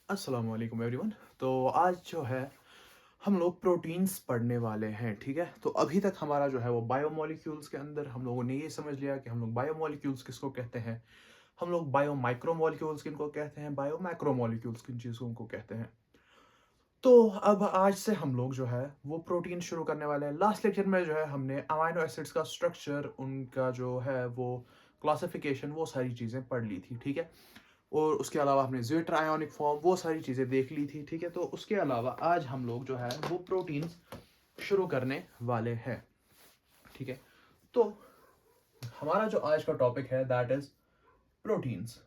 अस्सलाम वालेकुम एवरीवन। तो आज जो है हम लोग प्रोटीन्स पढ़ने वाले हैं, ठीक है। तो अभी तक हमारा जो है वो बायोमोलिक्यूल्स के अंदर हम लोगों ने ये समझ लिया कि हम लोग बायोमोलिक्यूल्स किसको कहते हैं, हम लोग बायो माइक्रोमोलिक्यूल्स किनको कहते हैं, बायो मैक्रोमोलिक्यूल्स किन चीज़ों को कहते हैं। तो अब आज से हम लोग जो है वो प्रोटीन शुरू करने वाले हैं। लास्ट लेक्चर में जो है हमने अमाइनो एसिड्स का स्ट्रक्चर, उनका जो है वो क्लासिफिकेशन, वो सारी चीज़ें पढ़ ली थी, ठीक है। और उसके अलावा हमने ज्वेटर आयोनिक फॉर्म, वो सारी चीज़ें देख ली थी, ठीक है। तो उसके अलावा आज हम लोग जो है वो प्रोटीन्स शुरू करने वाले हैं, ठीक है। तो हमारा जो आज का टॉपिक है दैट इज प्रोटीन्स।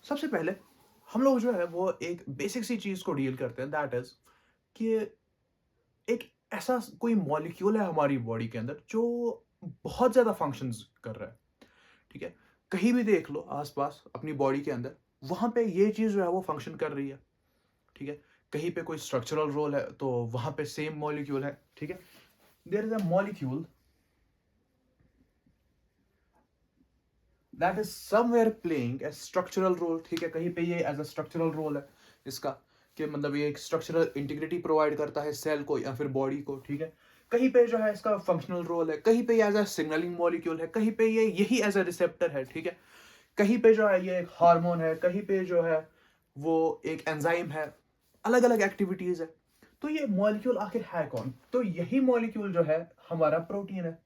सबसे पहले हम लोग जो है वो एक बेसिक सी चीज़ को डील करते हैं, दैट इज कि एक ऐसा कोई मॉलिक्यूल है हमारी बॉडी के अंदर जो बहुत ज़्यादा फंक्शंस कर रहा है, ठीक है। कहीं भी देख लो आसपास अपनी बॉडी के अंदर, वहां पे ये चीज़ जो है वो फंक्शन कर रही है, ठीक है। कहीं पे कोई स्ट्रक्चरल रोल है तो वहां पे सेम मॉलिक्यूल है, ठीक है। There is a molecule that is somewhere playing a structural role, ठीक है। कहीं पे ये एज अ स्ट्रक्चरल रोल है इसका, कि मतलब ये एक स्ट्रक्चरल इंटीग्रिटी प्रोवाइड करता है सेल को या फिर बॉडी को, ठीक है। कहीं पे जो है इसका फंक्शनल रोल है, कहीं पे एज अ सिग्नलिंग मॉलिक्यूल है, कहीं पे ये यही एज अ रिसेप्टर है, ठीक है। कहीं पे जो है ये एक हार्मोन है, कहीं पे जो है वो एक एंजाइम है, अलग अलग एक्टिविटीज है। तो ये मॉलिक्यूल आखिर है कौन? तो यही मॉलिक्यूल जो है हमारा प्रोटीन है,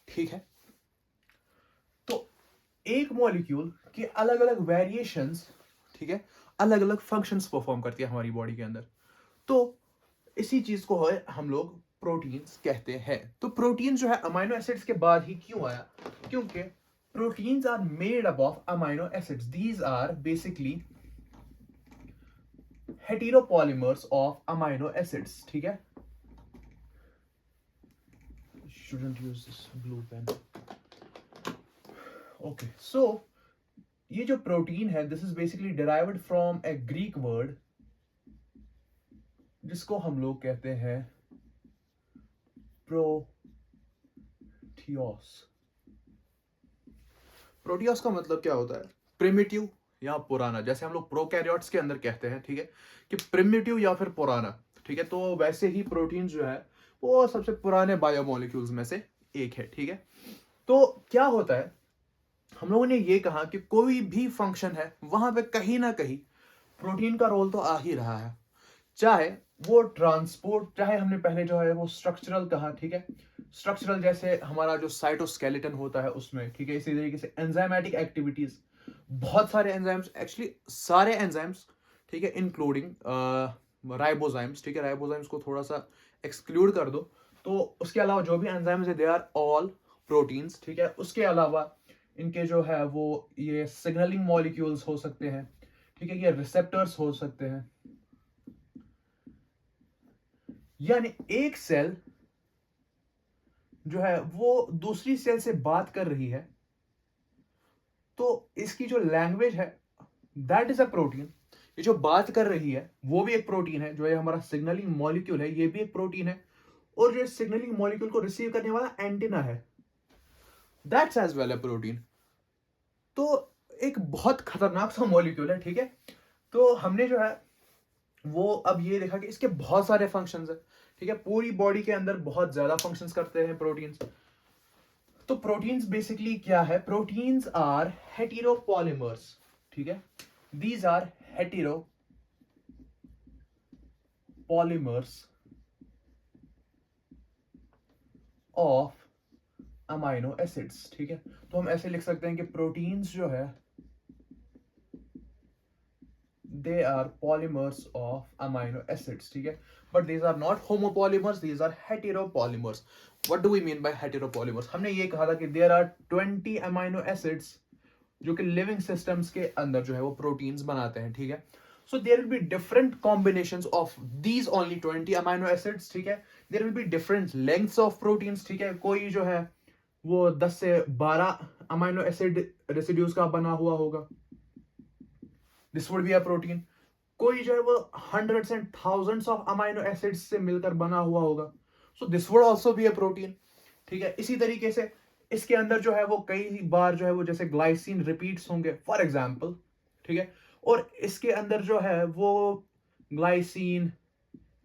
ठीक है। तो एक मॉलिक्यूल के अलग अलग वेरिएशंस, ठीक है, अलग अलग फंक्शंस परफॉर्म करती है हमारी बॉडी के अंदर। तो इसी चीज को है हम लोग प्रोटीन्स कहते हैं। तो प्रोटीन जो है अमाइनो एसिड्स के बाद ही क्यों आया? क्योंकि proteins are made up of amino acids. These are basically heteropolymers of amino acids, ठीक है। Shouldn't use this blue pen. Okay, so ये जो प्रोटीन है this is basically derived from A Greek word जिसको हम लोग कहते हैं प्रोटियोस। प्रोटियोस का मतलब क्या होता है? प्रिमिटिव या पुराना, जैसे हम लोग प्रोकैरियोट्स के अंदर कहते हैं, ठीक है, कि प्रिमिटिव या फिर पुराना, ठीक है। तो वैसे ही प्रोटीन जो है वो सबसे पुराने बायोमोलिक्यूल्स में से एक है, ठीक है। तो क्या होता है, हम लोगों ने ये कहा कि कोई भी फंक्शन है वहां पे कहीं ना कहीं प्रोटीन का रोल तो आ ही रहा है, चाहे वो ट्रांसपोर्ट, चाहे हमने पहले जो है वो स्ट्रक्चरल कहा, ठीक है। स्ट्रक्चरल जैसे हमारा जो साइटोस्केलेटन होता है उसमें, ठीक है। इसी तरीके से एंजाइमेटिक एक्टिविटीज, बहुत सारे एंजाइम्स, एक्चुअली सारे एंजाइम्स, ठीक है, इंक्लूडिंग राइबोजाइम्स, ठीक है। राइबोजाइम्स को थोड़ा सा एक्सक्लूड कर दो, तो उसके अलावा जो भी एंजाइम्स है दे आर ऑल प्रोटीन्स, ठीक है। उसके अलावा इनके जो है वो ये सिग्नलिंग मॉलिक्यूल्स हो सकते हैं, ठीक है, ये रिसेप्टर्स हो सकते हैं। यानी एक सेल जो है वो दूसरी सेल से बात कर रही है, तो इसकी जो लैंग्वेज है दैट इज अ प्रोटीन। ये जो बात कर रही है वो भी एक प्रोटीन है, जो है हमारा सिग्नलिंग मॉलिक्यूल है ये भी एक प्रोटीन है, और जो सिग्नलिंग मॉलिक्यूल को रिसीव करने वाला एंटीना है that's as well a protein. तो एक बहुत खतरनाक सा मॉलिक्यूल है, ठीक है। तो हमने जो है वो अब ये देखा कि इसके बहुत सारे फंक्शंस है, ठीक है। पूरी बॉडी के अंदर बहुत ज्यादा फंक्शंस करते हैं प्रोटीन्स। तो प्रोटीन्स बेसिकली क्या है? प्रोटीन्स आर हेटेरोपॉलीमर्स, ठीक है। These are heteropolymers of amino acids, ठीक है। तो हम ऐसे लिख सकते हैं कि प्रोटीन्स जो है they are polymers of amino acids, ठीक है। but these are not homopolymers, these are heteropolymers. what do we mean by heteropolymers? हमने ये कहा था कि there are 20 amino acids जो कि लिविंग सिस्टम्स के अंदर जो है वो प्रोटीन्स बनाते हैं, ठीक है। So there will be different combinations of these only 20 amino acids, ठीक है। There will be different lengths of proteins, ठीक है। कोई जो है वो 10 से 12 अमाइनो एसिड रेसिड्यूज का बना हुआ होगा, this would be a protein. कोई जो है वो hundreds and thousands of amino acids से मिलकर बना हुआ होगा, so this would also be a protein, ठीक है। इसी तरीके से इसके अंदर जो है वो कई बार जो है वो जैसे ग्लाइसिन रिपीट्स होंगे फॉर एग्जाम्पल, ठीक है। और इसके अंदर जो है वो glycine,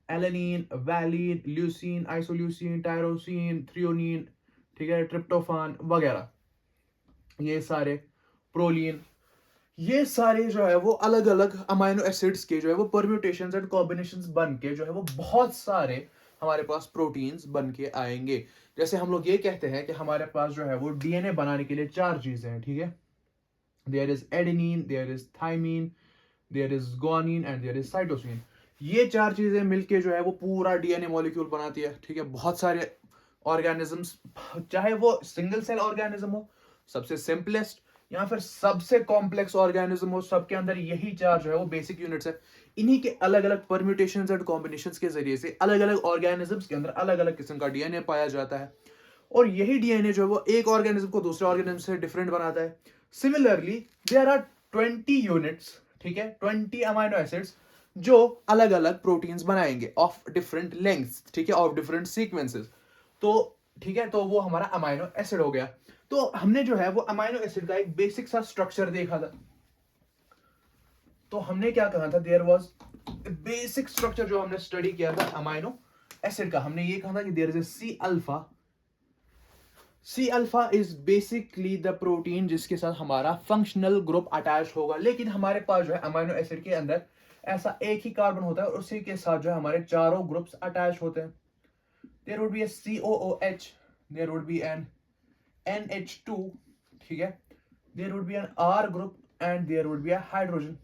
alanine, valine, leucine, isoleucine, tyrosine, threonine, ठीक है, ट्रिप्टोफान वगैरह, ये सारे, प्रोलीन, ये सारे जो है वो अलग अलग अमाइनो एसिड्स के जो है वो परम्यूटेशंस एंड कॉम्बिनेशंस बन के जो है वो बहुत सारे हमारे पास प्रोटीन्स बन के आएंगे। जैसे हम लोग ये कहते हैं कि हमारे पास जो है वो डीएनए बनाने के लिए 4 चीजें हैं, ठीक है। There is adenine, there is thymine, there is guanine and there is cytosine. ये 4 चीजें मिलके जो है वो पूरा डीएनए मॉलिक्यूल बनाती है, ठीक है। बहुत सारे ऑर्गेनिजम्स, चाहे वो सिंगल सेल ऑर्गेनिज्म हो, सबसे सिंपलेस्ट, या फिर सबसे कॉम्प्लेक्स ऑर्गेनिज्म हो, सबके अंदर यही 4 जो है वो बेसिक यूनिट्स है। इन्हीं के अलग अलग परम्यूटेशंस एंड कॉम्बिनेशंस के जरिए से अलग अलग ऑर्गेनिजम्स के अंदर अलग अलग किस्म का डीएनए पाया जाता है, और यही डीएनए जो है वो एक ऑर्गेनिज्म को दूसरे ऑर्गेनिज्म से डिफरेंट बनाता है। सिमिलरली देयर आर 20 यूनिट्स, ठीक है, 20 अमाइनो एसिड्स जो अलग अलग प्रोटीन्स बनाएंगे ऑफ डिफरेंट लेंथ्स, ठीक है, ऑफ डिफरेंट सीक्वेंसेस। तो ठीक है, तो वो हमारा अमाइनो एसिड हो गया। तो हमने जो है वो अमाइनो एसिड का एक बेसिक सा स्ट्रक्चर देखा था। तो हमने क्या कहा था, देयर वाज बेसिक स्ट्रक्चर जो हमने स्टडी किया था अमाइनो एसिड का। हमने ये कहा था कि there is a C alpha. C alpha is basically the protein जिसके साथ हमारा फंक्शनल ग्रुप अटैच होगा। लेकिन हमारे पास जो है अमाइनो एसिड के अंदर ऐसा एक ही कार्बन होता है और उसी के साथ जो है हमारे चारों ग्रुप्स अटैच होते हैं। There would be a COOH, there would be an NH2, ठीक है, there would be an R group and there would be a hydrogen.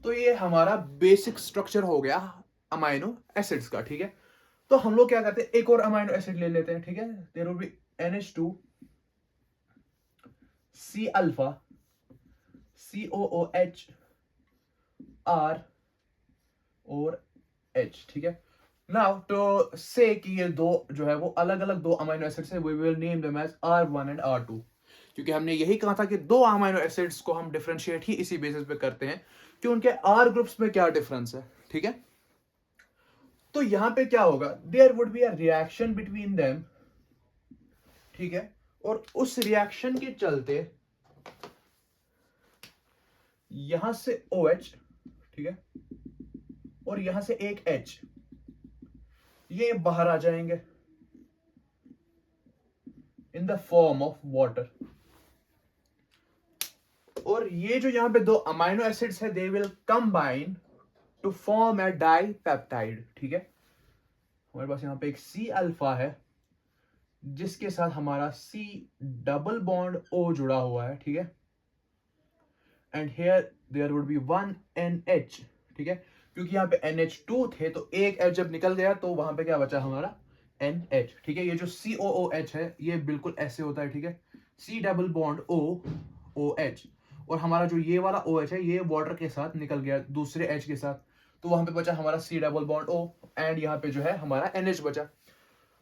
तो ये हमारा बेसिक स्ट्रक्चर हो गया अमाइनो एसिड्स का, ठीक है। तो हम लोग क्या करते हैं, एक और अमाइनो एसिड ले लेते हैं, ठीक है। There would be NH2, C alpha, COOH, R और H, ठीक है। नाउ तो से कि ये दो जो है वो अलग अलग दो अमाइनो एसिड्स है, we will name them as R1 and R2, क्योंकि हमने यही कहा था कि दो अमाइनो एसिड्स को हम डिफरेंशिएट ही इसी बेसिस पे करते हैं कि उनके R ग्रुप्स में क्या डिफरेंस है, ठीक है। तो यहां पे क्या होगा, there would be a reaction between them, ठीक है, और उस रिएक्शन के चलते यहां से OH, ठीक है, और यहां से एक H, ये बाहर आ जाएंगे in the form of water. और ये जो यहां पे दो अमाइनो एसिड्स है, they will combine to form a dipeptide, ठीक है। हमारे पास यहां पे एक C अल्फा है जिसके साथ हमारा C डबल बॉन्ड O जुड़ा हुआ है, ठीक है। And here there would be 1 NH, ठीक है, क्योंकि यहाँ पे NH2 थे तो एक H जब निकल गया तो वहां पे क्या बचा हमारा NH, ठीक है। ये जो COOH है ये बिल्कुल ऐसे होता है, ठीक है, C double bond O OH, और हमारा जो ये वाला OH है ये वाटर के साथ निकल गया दूसरे H के साथ, तो वहां पे बचा हमारा C double bond O and यहाँ पे जो है हमारा NH बचा।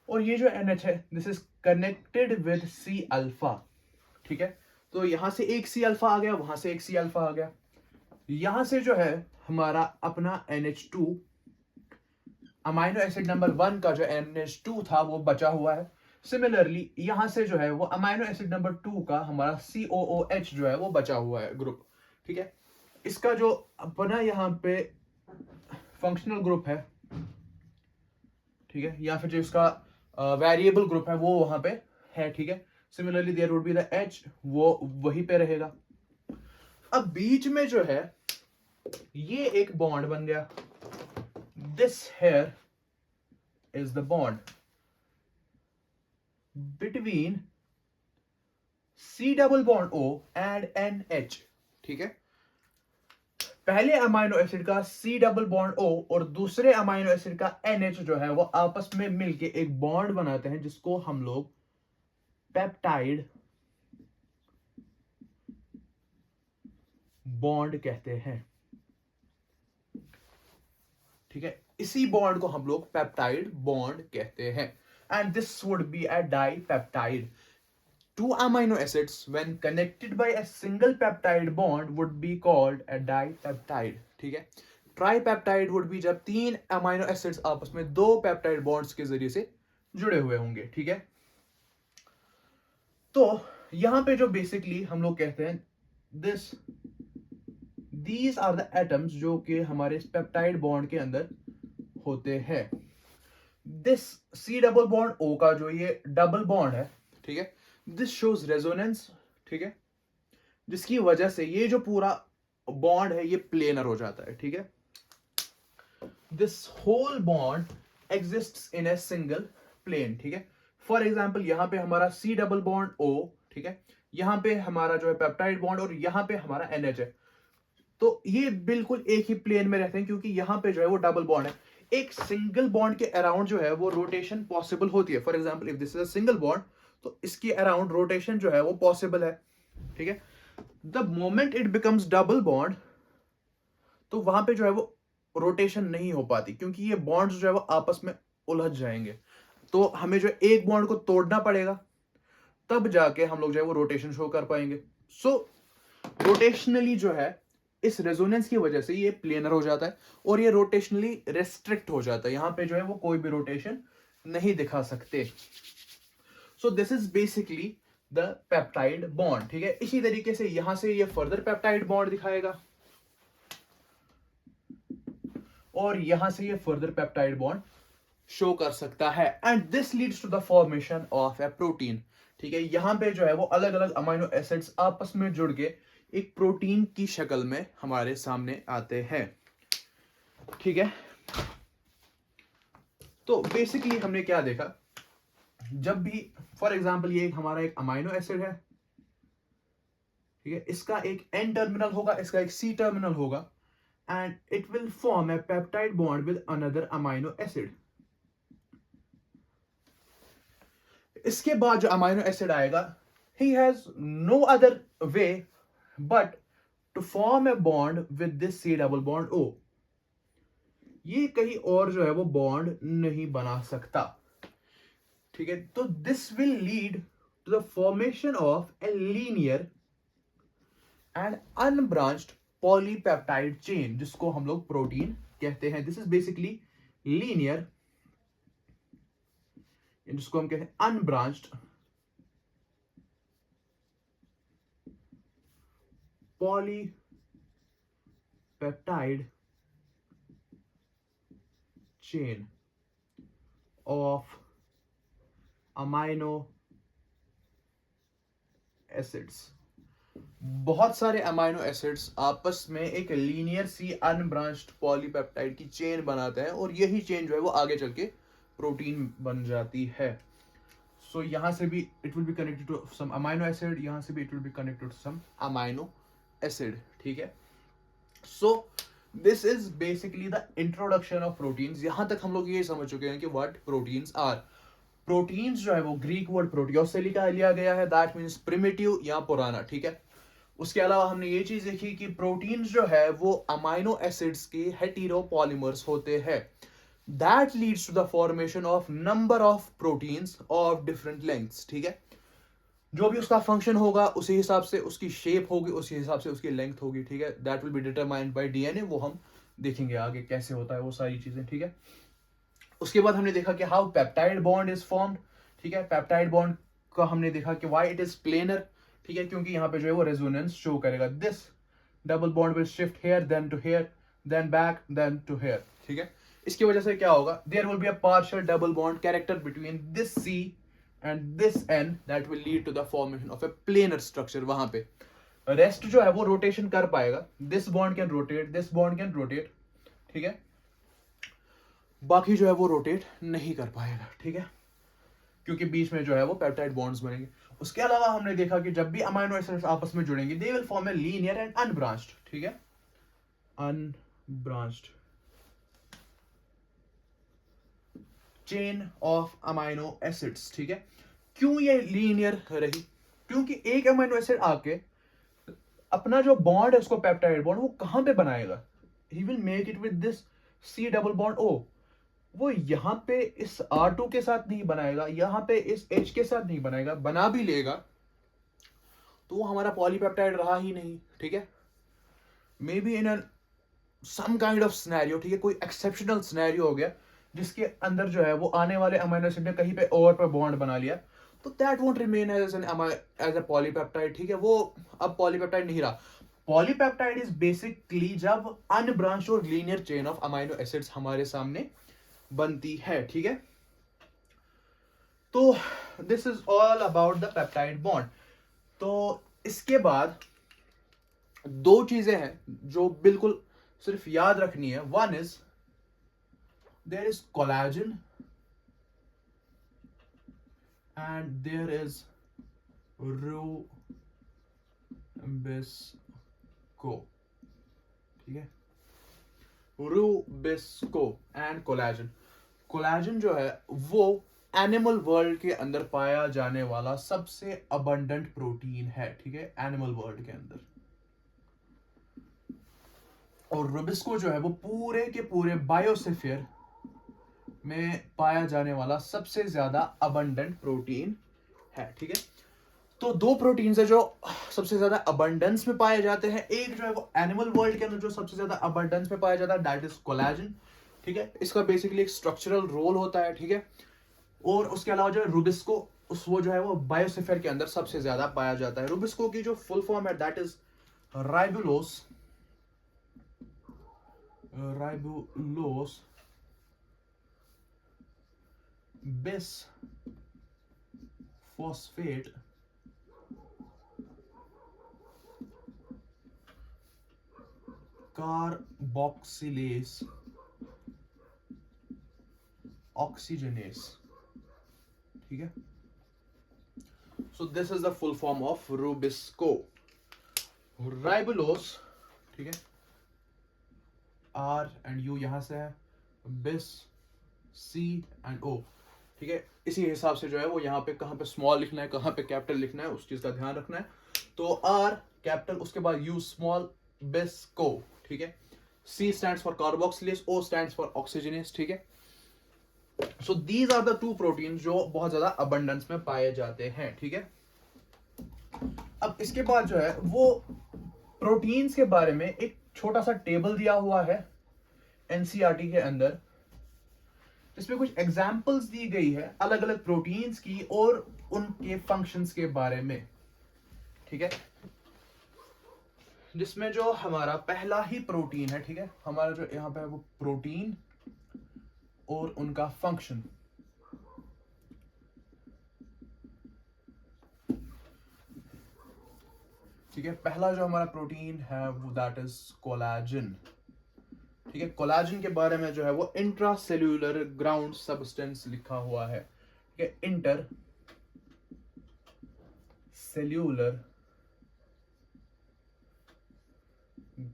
और ये जो NH है this is connected with C alpha, ठीक है। तो यहां से एक C अल्फा आ गया, वहां से एक C अल्फा आ गया, यहां से जो है हमारा अपना NH2 अमाइनो एसिड नंबर 1 का जो NH2 था वो बचा हुआ है। सिमिलरली यहां से जो है वो अमाइनो एसिड नंबर 2 का हमारा COOH जो है वो बचा हुआ है ग्रुप, ठीक है। इसका जो अपना यहाँ पे फंक्शनल ग्रुप है, ठीक है, या फिर जो इसका वेरिएबल ग्रुप है वो वहां पे है, ठीक है। Similarly there would be the H, वो वहीं पे रहेगा। अब बीच में जो है ये एक बॉन्ड बन गया, this here is the bond between C double bond O and NH, ठीक है। पहले अमाइनो एसिड का C डबल बॉन्ड O और दूसरे अमाइनो एसिड का NH जो है वो आपस में मिलके एक बॉन्ड बनाते हैं जिसको हम लोग पेप्टाइड बॉन्ड कहते हैं, ठीक है। इसी बॉन्ड को हम लोग पेप्टाइड बॉन्ड कहते हैं and this would be a dipeptide. Two amino acids when connected by a single peptide bond would be called a dipeptide, ठीक है। ट्राइपेप्टाइड would be जब 3 अमाइनो एसिड्स आपस में 2 पेप्टाइड बॉन्ड्स के जरिए से जुड़े हुए होंगे, ठीक है। तो यहां पे जो बेसिकली हम लोग कहते हैं दीज आर द एटम्स जो कि हमारे पेप्टाइड बॉन्ड के अंदर होते हैं। This C double bond O का जो ये डबल बॉन्ड है, ठीक है, दिस शोज रेजोनेंस, ठीक है, जिसकी वजह से ये जो पूरा बॉन्ड है ये प्लेनर हो जाता है, ठीक है। This whole bond exists in a single plane, ठीक है। फॉर एग्जाम्पल यहां पे हमारा सी डबल बॉन्ड ओ, ठीक है, यहां पे हमारा जो है पेप्टाइड बॉन्ड और यहां पे हमारा NH है, तो ये बिल्कुल एक ही प्लेन में रहते हैं क्योंकि यहां पे जो है वो डबल बॉन्ड है। एक सिंगल बॉन्ड के अराउंड जो है वो रोटेशन पॉसिबल होती है। For example if this is a single bond, तो इसके अराउंड रोटेशन जो है वो पॉसिबल है, ठीक है। The moment it becomes double bond, तो वहां पे जो है वो रोटेशन नहीं हो पाती क्योंकि ये बॉन्ड्स जो है वो आपस में उलझ जाएंगे। तो हमें जो एक बॉन्ड को तोड़ना पड़ेगा, तब जाके हम लोग जो है वो रोटेशन शो कर पाएंगे। सो रोटेशनली जो है इस रेजोनेंस की वजह से ये प्लेनर हो जाता है और ये रोटेशनली रेस्ट्रिक्ट हो जाता है। यहां पे जो है वो कोई भी रोटेशन नहीं दिखा सकते। सो this is basically the peptide bond, ठीक है। इसी तरीके से यहां से ये फर्दर पेप्टाइड बॉन्ड दिखाएगा और यहां से ये फर्दर पेप्टाइड बॉन्ड शो कर सकता है। And this leads to the formation of a protein, ठीक है। यहां पे जो है वो अलग अलग अमाइनो एसिड्स आपस में जुड़ के एक प्रोटीन की शक्ल में हमारे सामने आते हैं, ठीक है। तो बेसिकली हमने क्या देखा, जब भी फॉर एग्जांपल ये हमारा एक अमाइनो एसिड है, ठीक है, इसका एक N टर्मिनल होगा, इसका एक C टर्मिनल होगा, and it will form A peptide bond with another amino acid. इसके बाद जो अमाइनो एसिड आएगा, he has no other way but to form a bond with this C double bond O। ये कहीं और जो है वो बॉन्ड नहीं बना सकता, ठीक है। तो this will lead to the formation of a linear and unbranched polypeptide chain, जिसको हम लोग प्रोटीन कहते हैं। दिस इज बेसिकली लीनियर, जिसको हम कहते हैं unbranched polypeptide chain of amino acids. बहुत सारे अमाइनो एसिड्स आपस में एक लीनियर सी अनब्रांच्ड पॉलीपेप्टाइड की चेन बनाते हैं और यही चेन जो है वो आगे चल के प्रोटीन बन जाती है। सो यहां से भी it will be connected to some amino acid, यहां से भी it will be connected to some amino acid, ठीक है। So this is basically the introduction of proteins. यहां तक हम लोग ये समझ चुके हैं कि व्हाट प्रोटीन्स आर। प्रोटीन्स जो है वो ग्रीक वर्ड प्रोटियोस से लिया गया है, दैट मीन्स प्रिमिटिव या पुराना, ठीक है। उसके अलावा हमने ये चीज देखी कि प्रोटीन्स जो है वो अमाइनो एसिड्स के हेटेरोपॉलीमर्स होते हैं, that leads to the formation of number of proteins of different lengths, ठीक है। जो भी उसका फंक्शन होगा उसी हिसाब से उसकी शेप होगी, उसी हिसाब से उसकी लेंथ होगी, ठीक है। That will be determined by DNA, वो हम देखेंगे आगे कैसे होता है वो सारी चीजें, ठीक है। उसके बाद हमने देखा कि how peptide bond is formed, ठीक है। पेप्टाइड बॉन्ड का हमने देखा कि व्हाई इट इज प्लेनर, ठीक है, क्योंकि यहाँ पे जो है वो रेजोनेंस शो करेगा। This double bond will shift here then back then to here, ठीक है। इसकी वजह से क्या होगा, there will be a partial double bond character between this C and this N that will lead to the formation of a planar structure. वहां पे rest जो है वो रोटेशन कर पाएगा, this bond can rotate, this bond can rotate, ठीक है, बाकी जो है वो रोटेट नहीं कर पाएगा, ठीक है, क्योंकि बीच में जो है वो पेप्टाइड बॉन्ड्स बनेंगे। उसके अलावा हमने देखा कि जब भी अमाइनो एसिड्स आपस में जुड़ेंगे they will form A linear and unbranched, ठीक है, unbranched chain of amino acids, ठीक है। क्यों ये लीनियर रही, क्योंकि एक अमाइनो एसिड आके अपना जो बॉन्ड है उसको पेप्टाइड बॉन्ड वो कहां पे बनाएगा, he will make it with this C double bond O। वो यहां पे इस R2 के साथ नहीं बनाएगा, यहां पे इस H के साथ नहीं बनाएगा, बना भी लेगा तो वो हमारा पॉलीपेप्टाइड रहा ही नहीं, ठीक है। Maybe in some kind of scenario, ठीक है, कोई एक्सेप्शनल सिनेरियो हो गया जिसके अंदर जो है वो आने वाले अमीनो एसिड ने कहीं पे और पे बॉन्ड बना लिया, तो that won't remain as as a polypeptide, ठीक है, वो अब पॉलीपेप्टाइड नहीं रहा। पॉलीपेप्टाइड इज बेसिकली जब अनब्रांच्ड और linear chain of amino acids हमारे सामने बनती है, ठीक है। तो this is all about the peptide bond. तो इसके बाद दो चीजें हैं जो बिल्कुल सिर्फ याद रखनी है। One is there is collagen and there is rubisco, ठीक है, रूबिस्को एंड कोलेजन। कोलेजन जो है वो एनिमल वर्ल्ड के अंदर पाया जाने वाला सबसे अबंडेंट प्रोटीन है, ठीक है, एनिमल वर्ल्ड के अंदर। और रूबिस्को जो है वो पूरे के पूरे बायोस्फीयर में पाया जाने वाला सबसे ज्यादा अबंडेंट प्रोटीन है, ठीक है। तो दो प्रोटीन्स है जो सबसे ज्यादा अबंडेंस में पाए जाते हैं। एक जो है वो एनिमल वर्ल्ड के अंदर जो सबसे ज्यादा अबंडेंस में पाया जाता है, दैट इज कोलेजन, ठीक है। इसका बेसिकली एक स्ट्रक्चरल रोल होता है, ठीक है। और उसके अलावा जो है रूबिस्को, उस वो जो है वो बायोस्फीयर के अंदर सबसे ज्यादा पाया जाता है। रूबिस्को की जो फुल फॉर्म है that is ribulose bis phosphate carboxylase oxygenase, ठीक है। So this is the full form of rubisco. Ribulose, ठीक है, आर एंड यू यहां से है, बिस सी एंड ओ, ठीक है। इसी हिसाब से जो है वो यहाँ पे कहाँ पे स्मॉल लिखना है, कहाँ पे कैपिटल लिखना है, उस चीज का ध्यान रखना है। तो आर कैपिटल, उसके बाद यू स्मॉल, बिस को, ठीक है। C stands for carboxylase, O stands for oxygenase, ठीक है। So these are the two protein जो बहुत ज्यादा अबंडेंस में पाए जाते हैं, ठीक है। अब इसके बाद जो है वो प्रोटीन्स के बारे में एक छोटा सा टेबल दिया हुआ है एनसीईआरटी के अंदर, जिसमें कुछ एग्जांपल्स दी गई है अलग अलग प्रोटीन्स की और उनके फंक्शंस के बारे में, ठीक है। जिसमें जो हमारा पहला ही प्रोटीन है, ठीक है, हमारा जो यहां पे है वो प्रोटीन और उनका फंक्शन, ठीक है। पहला जो हमारा प्रोटीन है वो दैट इज कोलेजन, ठीक है। कोलेजन के बारे में जो है वो इंट्रासेल्यूलर ग्राउंड सब्सटेंस लिखा हुआ है, ठीक है। इंटर सेल्यूलर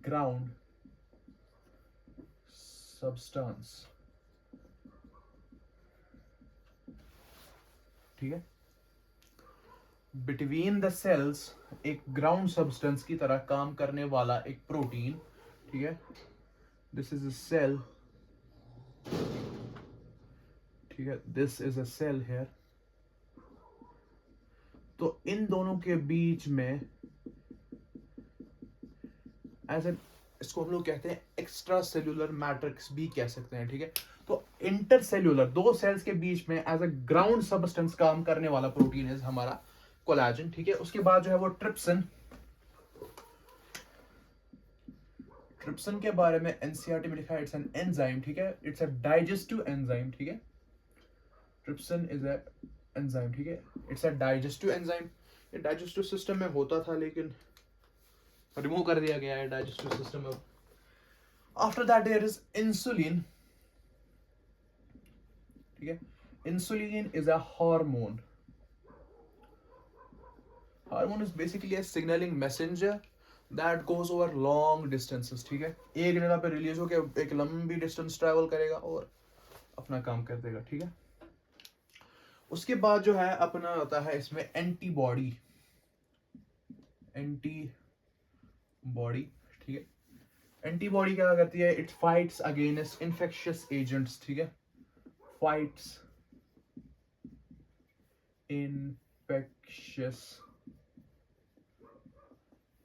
ग्राउंड सब्सटेंस, ठीक है। बिटवीन द सेल्स एक ग्राउंड सब्सटेंस की तरह काम करने वाला एक प्रोटीन, ठीक है। दिस इज अ सेल, ठीक है, this is a cell here. तो इन दोनों के बीच में ऐसे इसको हम लोग कहते हैं एक्स्ट्रा सेल्यूलर मैट्रिक्स भी कह सकते हैं, ठीक है। तो इंटरसेल्यूलर दो सेल्स के बीच में एज अ ग्राउंड सब्सटेंस काम करने वाला प्रोटीन है हमारा कोलेजन, ठीक है। उसके बाद जो है वो ट्रिप्सिन, ट्रिप्सिन के बारे में एनसीईआरटी में लिखा है इट्स एन एंजाइम, ठीक है, इट्स अ डाइजेस्टिव एंजाइम, ठीक है। ट्रिप्सिन इज अ एंजाइम, ठीक है, इट्स अ डाइजेस्टिव एंजाइम। ये डाइजेस्टिव सिस्टम में होता था लेकिन रिमूव कर दिया गया है डाइजेस्टिव सिस्टम में। After that there is insulin, ठीक है। Insulin is a hormone, hormone is basically a signalling messenger that goes over long distances, ठीक है। एक जगह पे रिलीज होकर एक लंबी डिस्टेंस ट्रैवल करेगा और अपना काम कर देगा, ठीक है। उसके बाद जो है अपना आता है इसमें एंटीबॉडी, एंटीबॉडी, ठीक है। एंटीबॉडी क्या करती है, it fights against infectious agents, ठीक है, फाइट्स इन्फेक्शियस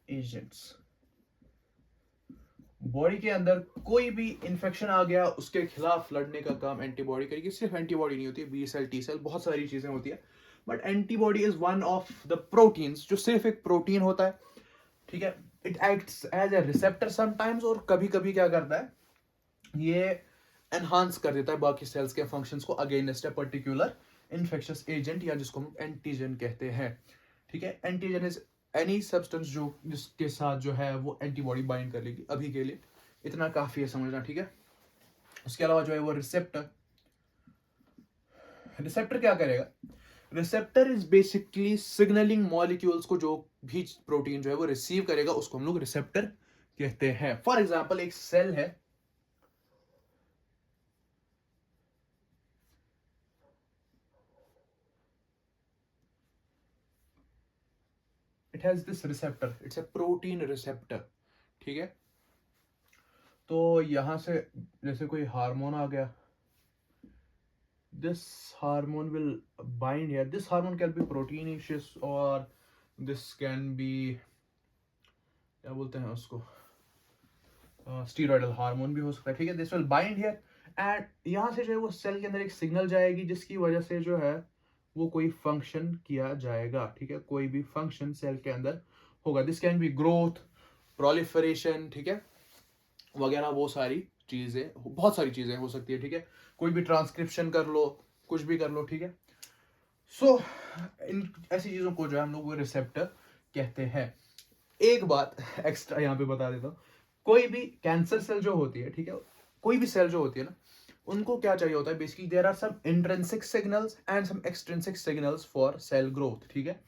एजेंट्स बॉडी के अंदर कोई भी इंफेक्शन आ गया उसके खिलाफ लड़ने का काम एंटीबॉडी करेगी। सिर्फ एंटीबॉडी नहीं होती है, बी सेल, टी सेल, बहुत सारी चीजें होती है, but antibody is one of the proteins जो सिर्फ एक प्रोटीन होता है, ठीक है। It acts as a receptor sometimes, और कभी कभी क्या करता है, ये एनहांस कर देता है बाकी सेल्स के फंक्शंस को against a particular infectious agent, या जिसको हम एंटीजन कहते हैं, ठीक है। एंटीजन इज एनी सब्सटेंस जो जिसके साथ जो है वो एंटीबॉडी बाइंड कर लेगी। अभी के लिए इतना काफी है समझना, ठीक है। उसके अलावा जो है वो रिसेप्टर, रिसेप्टर क्या करेगा, receptor is basically signalling molecules को, जो भी प्रोटीन जो है वो रिसीव करेगा उसको हम लोग रिसेप्टर कहते हैं। फॉर एग्जाम्पल एक सेल है, it has this receptor, it's a protein receptor, ठीक है। तो यहां से जैसे कोई हार्मोन आ गया, this hormone will bind here, this hormone can be proteinaceous or this can be, क्या बोलते हैं उसको, स्टीरॉयडल हार्मोन भी हो सकता है, ठीक है। This will bind here and यहाँ से जो है वो सेल के अंदर एक सिग्नल जाएगी जिसकी वजह से जो है वो कोई फंक्शन किया जाएगा, ठीक है। कोई भी फंक्शन सेल के अंदर होगा, this can be growth, proliferation, ठीक है, वगैरह वो सारी चीजें, बहुत सारी चीजें हो सकती है, ठीक है। कोई भी ट्रांसक्रिप्शन कर लो, कुछ भी कर लो, ठीक है। सो इन ऐसी चीजों को जो है हम लोग वो रिसेप्टर कहते हैं। एक बात एक्स्ट्रा यहाँ पे बता देता हूँ, कोई भी कैंसर सेल जो होती है, ठीक है, कोई भी सेल जो होती है ना, उनको क्या चाहिए होता है, basically there are some intrinsic signals and some extrinsic signals for cell growth, ठीक है।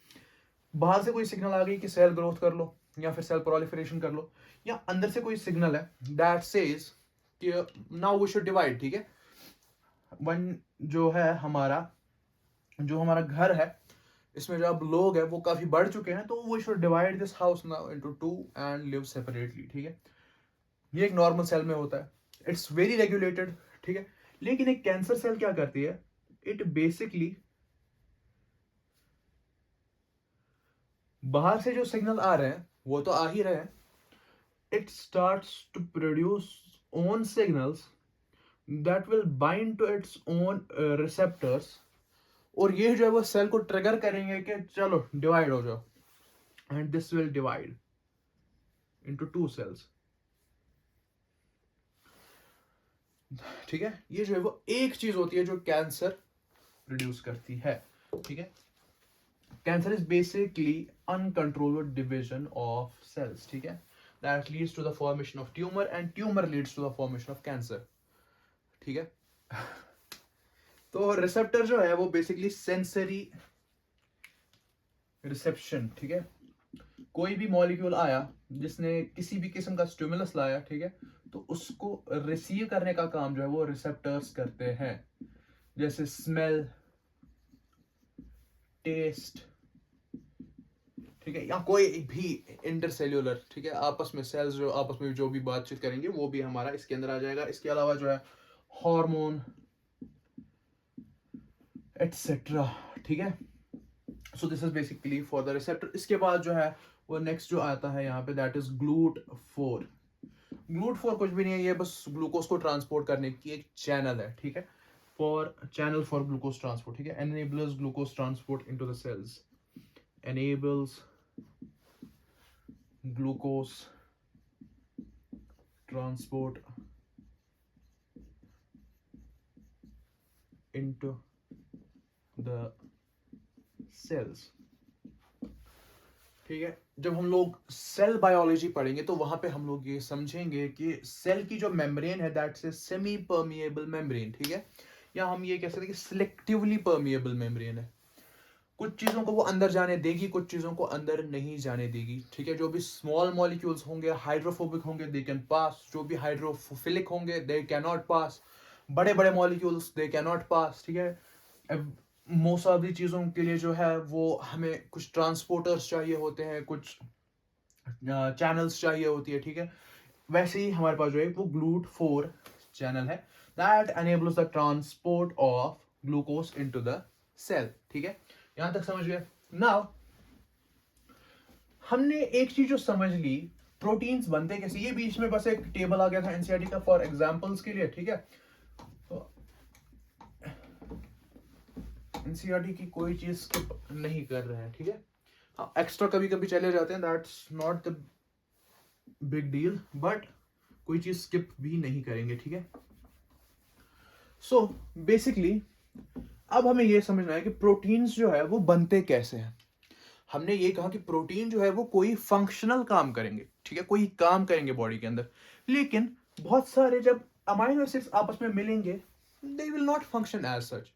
बाहर से कोई सिग्नल आ गई कि सेल ग्रोथ कर लो या फिर सेल प्रोलिफरेशन कर लो, या अंदर से कोई सिग्नल है दैट सेज कि नाउ वी शुड डिवाइड, ठीक है। वन जो है जो हमारा घर है, इसमें जो अब लोग हैं वो काफी बढ़ चुके हैं, तो we should divide this house now into two and live separately, ठीक है। ये एक नॉर्मल सेल में होता है, इट्स वेरी रेगुलेटेड, ठीक है। लेकिन एक कैंसर सेल क्या करती है, इट बेसिकली बाहर से जो सिग्नल आ रहे हैं वो तो आ ही रहे हैं, it starts to produce own signals that will bind to its own receptors, और ये जो है वो सेल को ट्रिगर करेंगे कि चलो डिवाइड हो जाओ, and this will divide into two cells, ठीक है। ये जो है वो एक चीज होती है जो कैंसर प्रोड्यूस करती है, ठीक है। Cancer is basically uncontrolled division of cells, ठीक है, that leads to the formation of tumor and tumor leads to the formation of cancer, ठीक है। तो रिसेप्टर जो है वो बेसिकली सेंसरी रिसेप्शन, ठीक है। कोई भी मॉलिक्यूल आया जिसने किसी भी किस्म का स्टिमुलस लाया, ठीक है, तो उसको रिसीव करने का काम जो है वो रिसेप्टर्स करते हैं, जैसे स्मेल, टेस्ट, ठीक है, या कोई भी इंटरसेल्यूलर, ठीक है, आपस में सेल्स जो आपस में जो भी बातचीत करेंगे वो भी हमारा इसके अंदर आ जाएगा। इसके अलावा जो है हार्मोन एटसेट्रा, ठीक है। So this is basically for the receptor. इसके बाद जो है वो नेक्स्ट जो आता है यहाँ पे, दैट इज GLUT4। GLUT4 कुछ भी नहीं है, ये बस ग्लूकोज को ट्रांसपोर्ट करने की एक चैनल है, ठीक है, for channel for glucose transport, ठीक है। Enables glucose transport into the cells, enables glucose transport into the cells, ठीक है। जब हम लोग सेल बायोलॉजी पढ़ेंगे तो वहां पे हम लोग ये समझेंगे कि सेल की जो मेम्ब्रेन है that's a semi permeable membrane, ठीक है, या हम ये कह सकते हैं कि सिलेक्टिवली परमिएबल मेम्ब्रेन है। कुछ चीजों को वो अंदर जाने देगी, कुछ चीजों को अंदर नहीं जाने देगी, ठीक है। जो भी स्मॉल मॉलिक्यूल्स होंगे हाइड्रोफोबिक होंगे, दे कैन पास, जो भी हाइड्रोफिलिक होंगे दे कैन नॉट पास, बड़े बड़े molecules they can not pass, ठीक है। मोस्ट ऑफ दी चीजों के लिए जो है वो हमें कुछ ट्रांसपोर्टर्स चाहिए होते हैं, कुछ चैनल्स चाहिए होती है, ठीक है। वैसे ही हमारे पास जो है वो GLUT4 चैनल है that enables the transport of glucose into the cell, ठीक है। यहां तक समझ गए। नाउ हमने एक चीज जो समझ ली प्रोटीन्स बनते कैसे, ये बीच में बस एक टेबल आ गया था एनसीईआरटी का फॉर एग्जांपल्स के लिए, ठीक है। तो एनसीईआरटी की कोई चीज स्किप नहीं कर रहे हैं, ठीक है। हाँ, एक्स्ट्रा कभी कभी चले जाते हैं, that's not the big deal, but कोई चीज स्किप भी नहीं करेंगे, ठीक है। सो बेसिकली अब हमें ये समझना है कि प्रोटीन्स जो है वो बनते कैसे हैं। हमने ये कहा कि प्रोटीन जो है वो कोई फंक्शनल काम करेंगे, ठीक है, कोई काम करेंगे बॉडी के अंदर, लेकिन बहुत सारे जब अमाइनो एसिड्स आपस में मिलेंगे they will not function as such,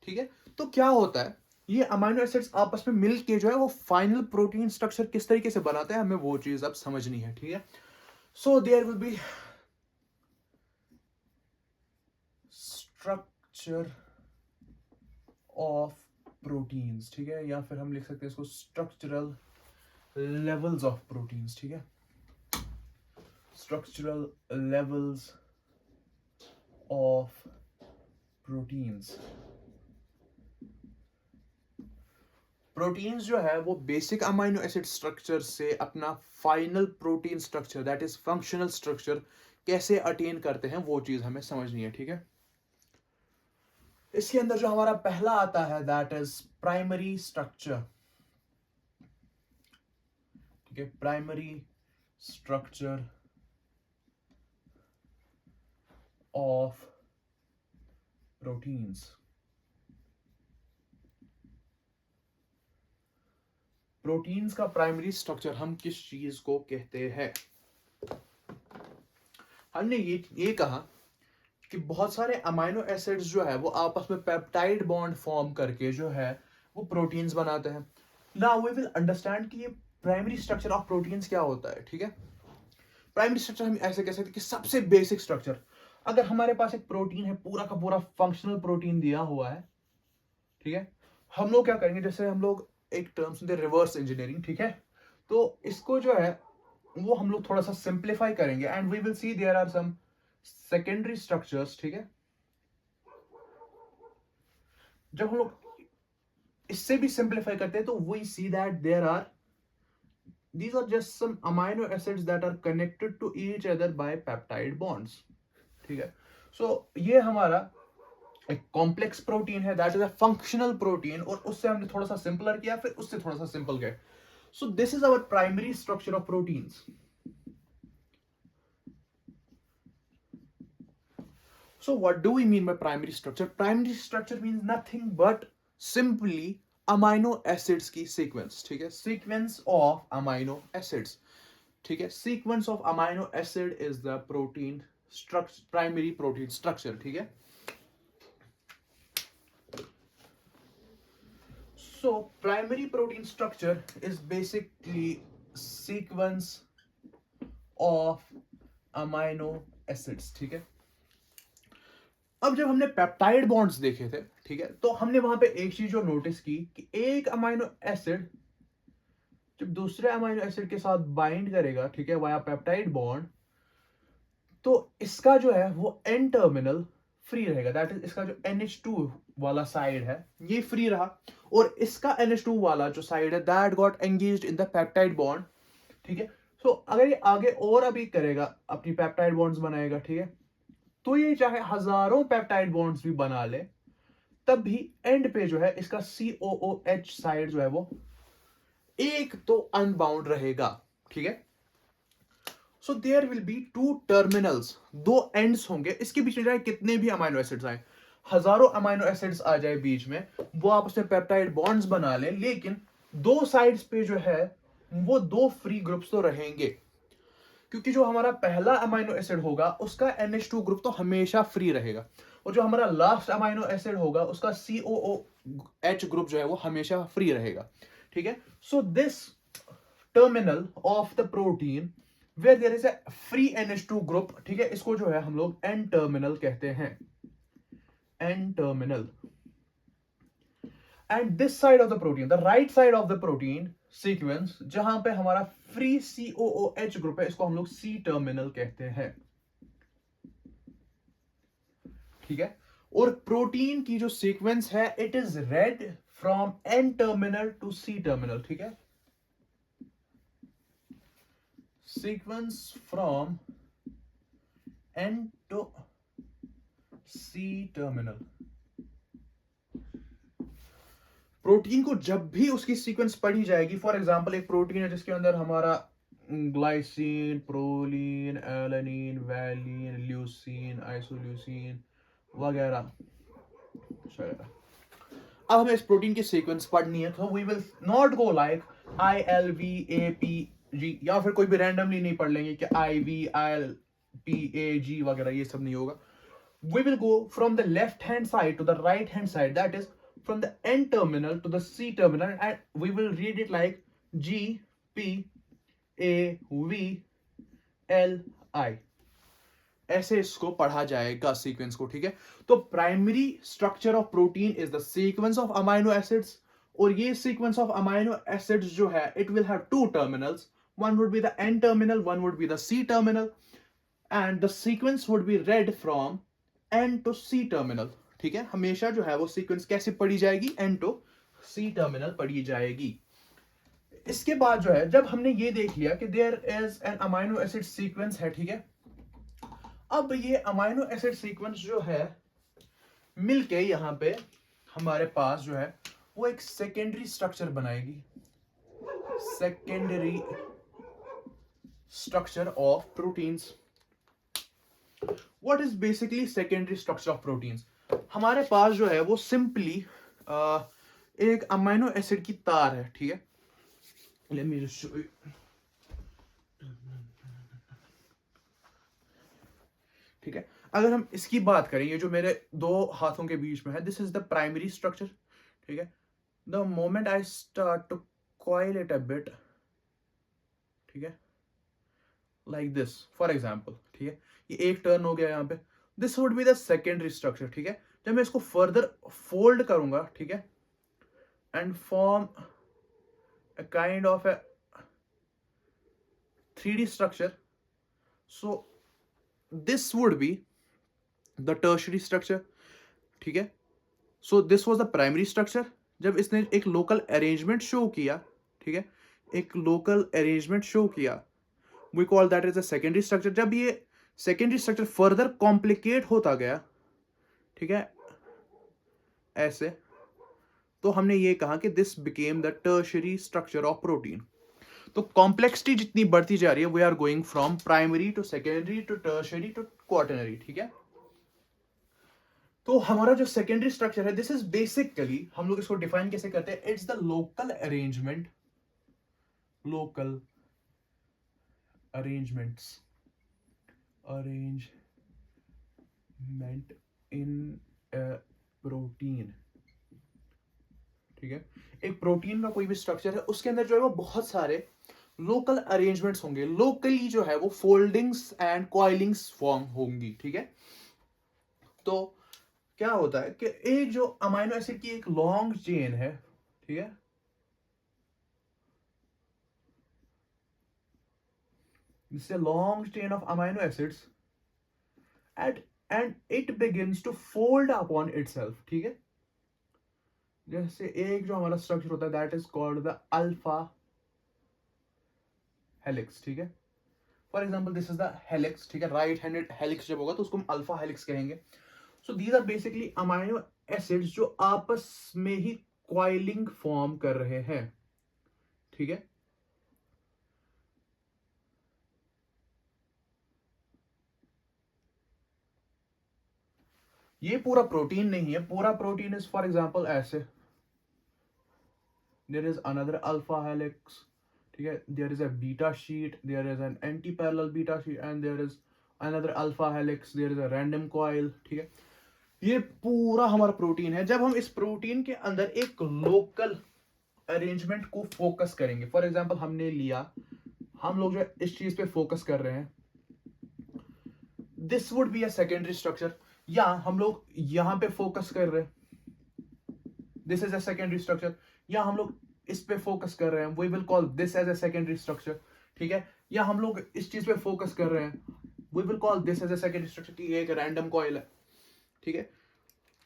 ठीक है। तो क्या होता है, ये अमाइनो एसिड्स आपस में मिल के जो है वो फाइनल प्रोटीन स्ट्रक्चर किस तरीके से बनाते हैं, हमें वो चीज अब समझनी है, ठीक है। So there will be structure of proteins, ठीक है, या फिर हम लिख सकते हैं इसको स्ट्रक्चरल लेवल्स ऑफ प्रोटीन्स, ठीक है, structural levels of proteins. Proteins जो है वो बेसिक अमाइनो एसिड स्ट्रक्चर से अपना final protein structure that is functional structure कैसे अटेन करते हैं, वो चीज हमें समझनी है, ठीक है। इसके अंदर जो हमारा पहला आता है दैट इज प्राइमरी स्ट्रक्चर, ठीक है, primary structure of proteins. Proteins का प्राइमरी स्ट्रक्चर हम किस चीज को कहते हैं। हमने ये कहा कि बहुत सारे अमाइनो एसिड्स जो है वो आपस में पेप्टाइड बॉन्ड फॉर्म करके जो है वो प्रोटीन्स बनाते हैं। नाउ वी विल अंडरस्टैंड कि ये प्राइमरी स्ट्रक्चर ऑफ प्रोटीन्स क्या होता है, ठीक है। प्राइमरी स्ट्रक्चर हम ऐसे कह सकते हैं कि सबसे बेसिक स्ट्रक्चर। अगर हमारे पास एक प्रोटीन है, पूरा का पूरा फंक्शनल प्रोटीन दिया हुआ है, ठीक है, हम लोग क्या करेंगे, जैसे हम लोग एक टर्म सुनते हैं रिवर्स इंजीनियरिंग, ठीक है, तो इसको जो है वो हम लोग थोड़ा सा सिंप्लीफाई करेंगे and we will see there are some secondary structures, ठीक है। जब हम लोग इससे भी सिंप्लीफाई करते हैं तो we see that there are these are just some amino acids that are connected to each other by peptide bonds, ठीक है। सो ये हमारा एक कॉम्प्लेक्स प्रोटीन है that is a functional protein, और उससे हमने थोड़ा सा सिंपलर किया, फिर उससे थोड़ा सा सिंपल किया। So this is our primary structure of proteins. So what do we mean by primary structure? Primary structure means nothing but simply amino acids की sequence, ठीक है, sequence of amino acids, ठीक है, sequence of amino acid is the protein structure, primary protein structure, ठीक है। So primary protein structure is basically sequence of amino acids, ठीक है। अब जब हमने पेप्टाइड बॉन्ड्स देखे थे, ठीक है, तो हमने वहां पे एक चीज जो नोटिस की कि एक अमाइनो एसिड जब दूसरे अमाइनो एसिड के साथ बाइंड करेगा, ठीक है, वाया पेप्टाइड बॉन्ड, तो इसका जो है वो एन टर्मिनल फ्री रहेगा, दैट इज इसका जो NH2 वाला साइड है ये फ्री रहा, और इसका NH2 वाला जो साइड है that got engaged in the peptide bond, ठीक है। सो अगर ये आगे और अभी करेगा, अपनी पेप्टाइड बॉन्ड्स बनाएगा, ठीक है, तो ये चाहे हजारों पेप्टाइड बॉन्ड्स भी बना ले, तब भी एंड पे जो है इसका COOH साइड जो है वो एक तो अनबाउंड रहेगा, ठीक है। So there will be two terminals, दो एंड्स होंगे, इसके बीच में चाहे कितने भी अमाइनो एसिड्स आए, हजारों अमाइनो एसिड्स आ जाए बीच में, वो आपस में पेप्टाइड बॉन्ड्स बना ले, लेकिन दो साइड्स पे जो है वो दो फ्री ग्रुप्स तो रहेंगे, क्योंकि जो हमारा पहला अमाइनो एसिड होगा उसका NH2 ग्रुप तो हमेशा फ्री रहेगा, और जो हमारा लास्ट अमाइनो एसिड होगा उसका COOH ग्रुप जो है वो हमेशा फ्री रहेगा, ठीक है। So this terminal of the protein where there is a free NH2 group, ठीक है, इसको जो है हम लोग एन टर्मिनल कहते हैं, N terminal. And this side of the protein, the right side of the protein sequence, जहां पे हमारा फ्री COOH ग्रुप है, इसको हम लोग C टर्मिनल कहते हैं, ठीक है। और प्रोटीन की जो सीक्वेंस है it is read from N terminal to C terminal, ठीक है, sequence from N to C terminal. Protein को जब भी उसकी सीक्वेंस पढ़ी जाएगी, फॉर एग्जांपल एक प्रोटीन है जिसके अंदर हमारा glycine, proline, alanine, valine, leucine, isoleucine वगैरह वगैरह। अब हमें इस प्रोटीन की सीक्वेंस पढ़नी है, तो we will not go like ILVAPG या फिर कोई भी रैंडमली नहीं पढ़ लेंगे कि IVILPAG वगैरह, ये सब नहीं होगा। We will go from the left hand side to the right hand side, that is from the N terminal to the C terminal, and we will read it like GPAVLI। ऐसे इसको पढ़ा जाएगा sequence को, ठीक है। तो primary structure of protein is the sequence of amino acids, और ये सीक्वेंस ऑफ अमाइनो एसिड्स जो है it will have two terminals, one would be the N terminal, one would be the C terminal, and the sequence would be read from N to C terminal, ठीक है। हमेशा जो है वो sequence कैसे पढ़ी जाएगी, N to C terminal पढ़ी जाएगी। इसके बाद जो है, जब हमने ये देख लिया कि there is an amino acid sequence है, ठीक है, अब ये अमाइनो एसिड सीक्वेंस जो है मिलके यहां पे हमारे पास जो है वो एक सेकेंडरी स्ट्रक्चर बनाएगी, secondary structure of proteins. What is basically secondary structure of proteins? हमारे पास जो है वो सिंपली एक अमाइनो एसिड की तार है, ठीक है। Late me just show you. ठीक है, अगर हम इसकी बात करें, ये जो मेरे दो हाथों के बीच में है, this is the primary structure, ठीक है। The moment I start to coil it a bit, ठीक है, लाइक दिस फॉर एग्जाम्पल, ठीक है, ये एक टर्न हो गया यहाँ पे, this would be the secondary structure, ठीक है। जब मैं इसको फर्दर फोल्ड करूंगा, ठीक है, and form a kind of a 3D structure, so this would be the tertiary structure, ठीक है। So this was the primary structure. जब इसने एक लोकल अरेंजमेंट शो किया, ठीक है, एक लोकल अरेंजमेंट शो किया, we call that is a secondary structure. जब ये सेकेंडरी स्ट्रक्चर फर्दर कॉम्प्लिकेट होता गया, ठीक है, ऐसे, तो हमने ये कहा कि this became the tertiary structure of protein. तो कॉम्प्लेक्सिटी जितनी बढ़ती जा रही है, we are going from primary to secondary to tertiary to quaternary, ठीक है। तो हमारा जो सेकेंडरी स्ट्रक्चर है, दिस इज बेसिकली, हम लोग इसको डिफाइन कैसे करते हैं, it's the local arrangement, local arrangements, arrangement in protein, ठीक है। एक प्रोटीन का कोई भी स्ट्रक्चर है, उसके अंदर जो है वो बहुत सारे लोकल अरेंजमेंट्स होंगे, लोकली जो है वो फोल्डिंग्स एंड कॉइलिंग्स फॉर्म होंगी, ठीक है। तो क्या होता है कि एक जो अमाइनो एसिड की एक लॉन्ग चेन है, ठीक है, this is a long chain of amino acids and it begins to fold upon itself, ठीक है। जैसे एक जो हमारा स्ट्रक्चर होता है, that is called the alpha helix, ठीक है। For example this is the helix, ठीक है, राइट हैंडेड हेलिक्स जब होगा तो उसको हम अल्फा हेलिक्स कहेंगे। So these are basically amino acids जो आपस में ही कॉइलिंग फॉर्म कर रहे हैं, ठीक है। ये पूरा प्रोटीन नहीं है, पूरा प्रोटीन इज फॉर एग्जांपल ऐसे, there is another alpha helix, ठीक है, there is a beta sheet, there is an anti parallel beta sheet, and there is another alpha helix, there is a random coil, ठीक है। ये पूरा हमारा protein है। जब हम इस प्रोटीन के अंदर एक लोकल अरेंजमेंट को फोकस करेंगे, फॉर एग्जांपल हमने लिया, हम लोग जो इस चीज पे फोकस कर रहे हैं, this would be a secondary structure, या हम लोग यहां पे फोकस कर रहे हैं, this is a secondary structure, या हम लोग इस पे फोकस कर रहे हैं, we will call this as a secondary structure, ठीक है। या हम लोग इस चीज पे फोकस कर रहे हैं, we will call this as a secondary structure, कि ये एक रैंडम कॉइल है, ठीक है।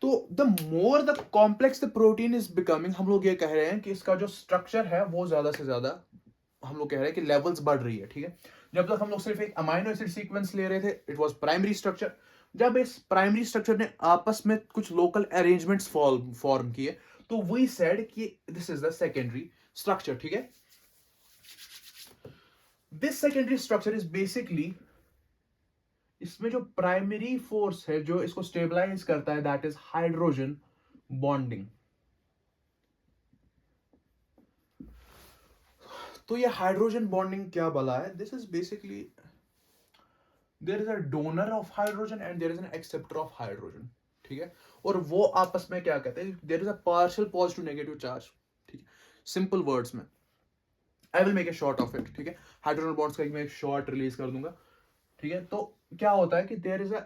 तो the more the complex the protein is becoming, हम लोग ये कह रहे हैं कि इसका जो स्ट्रक्चर है वो ज्यादा से ज्यादा, हम लोग कह रहे हैं कि लेवल्स बढ़ रही है, ठीक है। जब तक हम लोग सिर्फ एक अमाइनो एसिड सीक्वेंस ले रहे थे, इट वाज प्राइमरी स्ट्रक्चर। जब इस प्राइमरी स्ट्रक्चर ने आपस में कुछ लोकल अरेंजमेंट्स फॉर्म किए, तो वी सेड कि this is the secondary structure, ठीक है। This secondary structure is basically, इसमें जो प्राइमरी फोर्स है जो इसको स्टेबलाइज करता है, दैट इज हाइड्रोजन बॉन्डिंग। तो ये हाइड्रोजन बॉन्डिंग क्या भला है? This is basically, there is a donor of hydrogen and there is an acceptor of hydrogen, ठीक है। और वो आपस में क्या कहते हैं, there is a partial positive negative charge, ठीक है। सिंपल वर्ड्स में I will make a short of it, ठीक है। हाइड्रोजन बॉन्ड्स का मैं एक शॉर्ट रिलीज कर दूंगा, ठीक है। तो क्या होता है कि there is a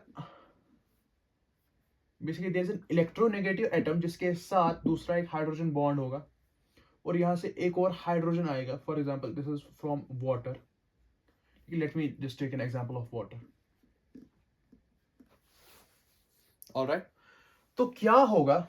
basically there is an electronegative atom जिसके साथ दूसरा एक हाइड्रोजन बॉन्ड होगा, और यहां से एक और हाइड्रोजन आएगा। For example this is from water, let me just take an example of water, alright. तो क्या होगा,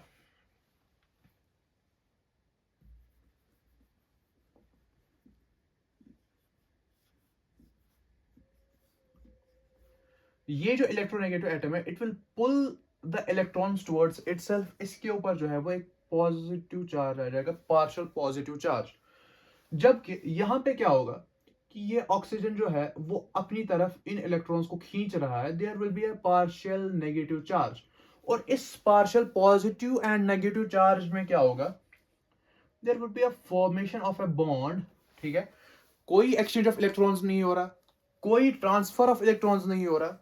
ये जो इलेक्ट्रोनेगेटिव एटम है, it will pull the electrons towards itself. इसके ऊपर जो है वो एक पॉजिटिव चार्ज आ जाएगा, पार्शियल पॉजिटिव चार्ज। जबकि यहां पे क्या होगा कि ये ऑक्सीजन जो है वो अपनी तरफ इन इलेक्ट्रॉन्स को खींच रहा है, there will be a partial negative charge. और इस partial positive and negative charge में क्या होगा, there will be a formation of a bond, ठीक है। कोई एक्सचेंज ऑफ इलेक्ट्रॉन्स नहीं हो रहा, कोई ट्रांसफर ऑफ इलेक्ट्रॉन्स नहीं हो रहा,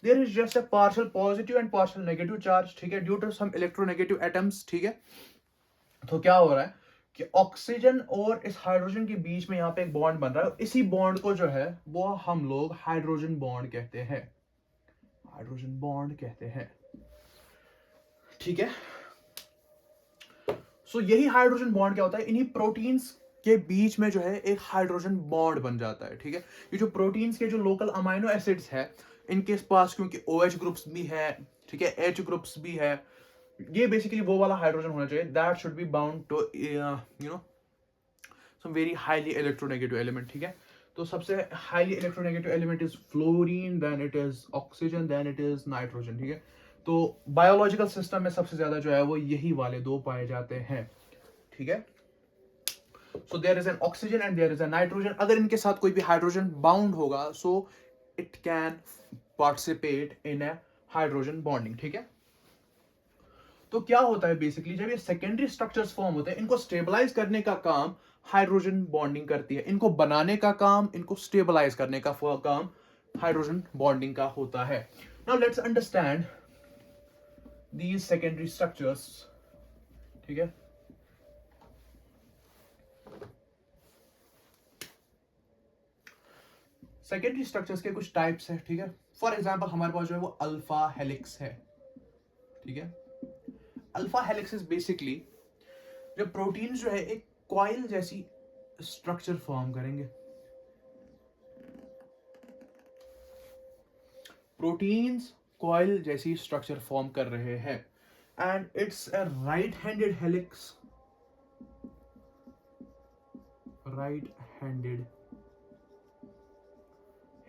there is just a partial positive and partial negative charge, ठीक है, due to some electronegative atoms, ठीक है। तो क्या हो रहा है कि ऑक्सीजन और इस हाइड्रोजन के बीच में यहाँ पे एक बॉन्ड बन रहा है। इसी बॉन्ड को जो है वो हम लोग हाइड्रोजन बॉन्ड कहते हैं, हाइड्रोजन बॉन्ड कहते हैं, ठीक है। सो यही हाइड्रोजन बॉन्ड क्या होता है, इन्हीं प्रोटीन्स के बीच में जो है एक हाइड्रोजन बॉन्ड बन जाता है, ठीक है। ये जो प्रोटीन्स के जो लोकल अमाइनो एसिड्स है, इनके पास क्योंकि OH ग्रुप्स भी है, ठीक है, H ग्रुप्स भी है, ये बेसिकली वो वाला हाइड्रोजन होना चाहिए that should be bound to you know some very highly electronegative element, ठीक है। तो सबसे highly electronegative element is fluorine, then it is oxygen, then it is nitrogen, ठीक है। तो बायोलॉजिकल सिस्टम में सबसे ज्यादा जो है वो यही वाले दो पाए जाते हैं, ठीक है। So there is an oxygen and there is an nitrogen. अगर इनके साथ कोई भी हाइड्रोजन बाउंड होगा, so it can participate in a hydrogen bonding, ठीक है। तो क्या होता है बेसिकली, जब ये सेकेंडरी स्ट्रक्चर्स फॉर्म होते हैं, इनको स्टेबलाइज करने का काम हाइड्रोजन बॉन्डिंग करती है, इनको बनाने का काम, इनको स्टेबलाइज करने का काम हाइड्रोजन बॉन्डिंग का होता है। Now let's understand these secondary structures, ठीक है। सेकेंडरी स्ट्रक्चर्स के कुछ टाइप्स है, ठीक है। फॉर एग्जांपल हमारे पास जो है वो अल्फा हेलिक्स है, ठीक है। अल्फा हेलिक्स इज बेसिकली, जब प्रोटीन जो है एक कॉइल जैसी स्ट्रक्चर फॉर्म करेंगे, प्रोटीन्स कॉइल जैसी स्ट्रक्चर फॉर्म कर रहे हैं, and it's a right handed helix, right handed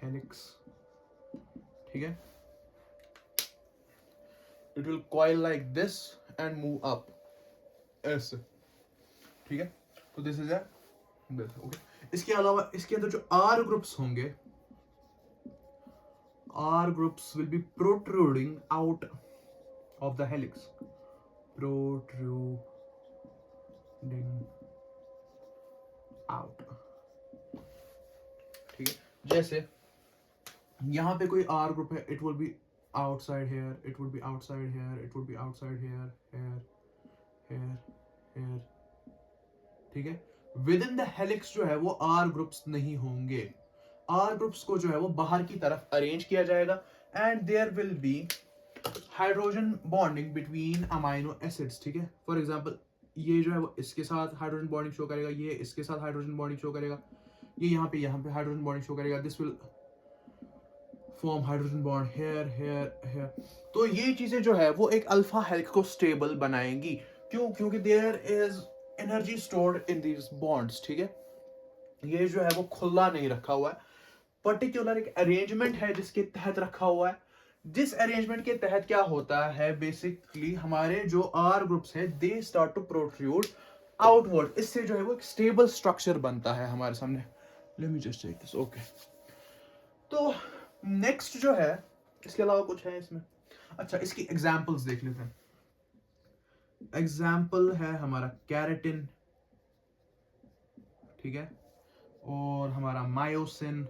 helix, ठीक है। It will coil like this and move up ऐसे, ठीक है। तो दिस इज दिस, ओके। इसके अलावा इसके अंदर जो R ग्रुप्स होंगे, R groups will be protruding out of the helix, protruding out, ठीक है। जैसे यहाँ पे कोई R ग्रुप है, it will be outside here, it will be outside here, it will be outside here, here, here, here, ठीक है। With in the helix जो है वो R ग्रुप्स नहीं होंगे, R ग्रुप्स को जो है वो बाहर की तरफ अरेंज किया जाएगा, and there will be hydrogen bonding between amino acids, ठीक है। फॉर एग्जांपल ये जो है वो इसके साथ हाइड्रोजन बॉन्डिंग शो करेगा, ये इसके साथ हाइड्रोजन बॉन्डिंग शो करेगा, ये यहाँ पे हाइड्रोजन बॉन्डिंग शो करेगा, this will form hydrogen bond here here here. तो ये चीजें जो है वो एक अल्फा हेलिक्स को स्टेबल बनाएंगी, क्यों? क्योंकि there is energy stored in these bonds, ठीक है। ये जो है वो खुला नहीं रखा हुआ है, पर्टिकुलर एक अरेंजमेंट है जिसके तहत रखा हुआ है, जिस अरेंजमेंट के तहत क्या होता है, बेसिकली हमारे जो आर ग्रुप्स है they start to protrude outward, इससे जो है वो एक स्टेबल स्ट्रक्चर बनता है हमारे सामने। Let me just check this, okay. तो नेक्स्ट जो है, इसके अलावा कुछ है इसमें? अच्छा, इसकी एग्जांपल्स देख लेते हैं। एग्जाम्पल है हमारा कैरेटिन, ठीक है, और हमारा मायोसिन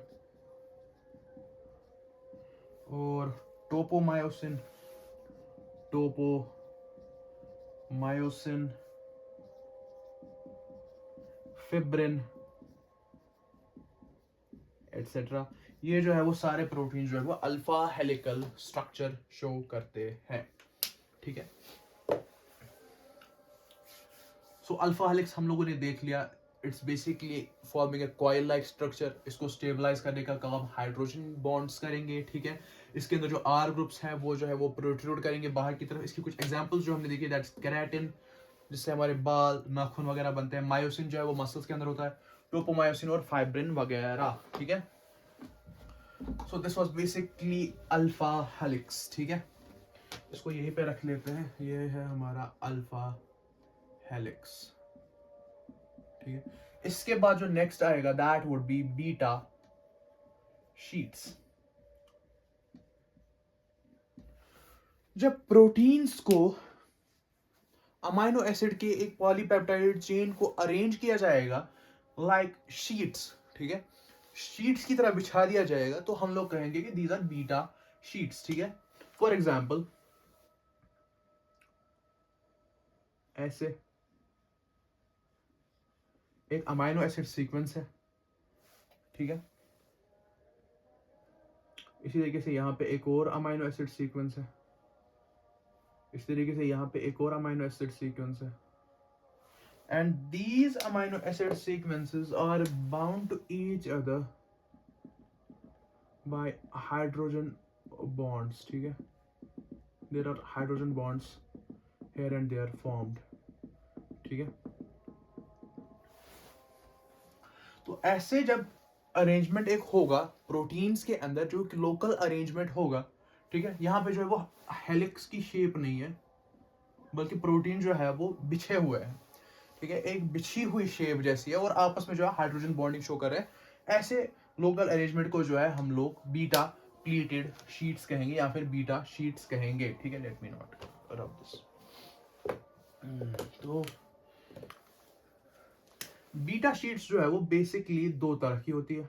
और टोपोमायोसिन, फिब्रिन एटसेट्रा। ये जो है वो सारे प्रोटीन जो है वो अल्फा हेलिकल स्ट्रक्चर शो करते हैं, ठीक है। सो अल्फा हेलिक्स हम लोगों ने देख लिया, it's basically forming a coil like structure. इसको स्टेबलाइज करने का काम हाइड्रोजन बॉन्ड्स करेंगे, ठीक है। इसके अंदर जो आर ग्रुप्स हैं वो जो है वो प्रोट्रूड करेंगे बाहर की तरफ। इसकी कुछ एग्जांपल्स जो हमने देखी, दैट्स केराटिन जिससे हमारे बाल नाखून वगैरह बनते हैं, मायोसिन जो है वो मसल्स के अंदर होता है, टोपोमायोसिन और फाइब्रिन वगैरह, ठीक है। So this was basically alpha helix, ठीक है। इसको यहीं पे रख लेते हैं, ये है हमारा अल्फा हेलिक्स, ठीक है। इसके बाद जो नेक्स्ट आएगा that would B beta sheets. जब प्रोटीन्स को अमाइनो एसिड के एक पॉलीपेप्टाइड चेन को अरेंज किया जाएगा लाइक शीट्स, ठीक है, शीट्स की तरह बिछा दिया जाएगा, तो हम लोग कहेंगे कि दीज आर बीटा शीट्स, ठीक है। फॉर एग्जाम्पल ऐसे एक अमाइनो एसिड सीक्वेंस है, ठीक है। इसी तरीके से यहाँ पे एक और अमाइनो एसिड सीक्वेंस है, इस तरीके से यहाँ पे एक और अमाइनो एसिड सीक्वेंस है, and these amino acid sequences are bound to each other by hydrogen bonds, ठीक है। There are hydrogen bonds here and there formed, ठीक है। तो ऐसे जब अरेंजमेंट एक होगा प्रोटीन्स के अंदर, जो एक लोकल अरेंजमेंट होगा, ठीक है, यहाँ पे जो है वो हेलिक्स की शेप नहीं है, बल्कि प्रोटीन जो है वो बिछे हुए हैं, ठीक है, एक बिछी हुई शेप जैसी है, और आपस में जो है हाइड्रोजन बॉन्डिंग शो कर रहे हैं। ऐसे लोकल अरेंजमेंट को जो है हम लोग बीटा प्लीटेड शीट्स कहेंगे या फिर बीटा शीट्स कहेंगे, ठीक है। Let me not rub this. तो बीटा शीट्स जो है वो बेसिकली दो तरह की होती है।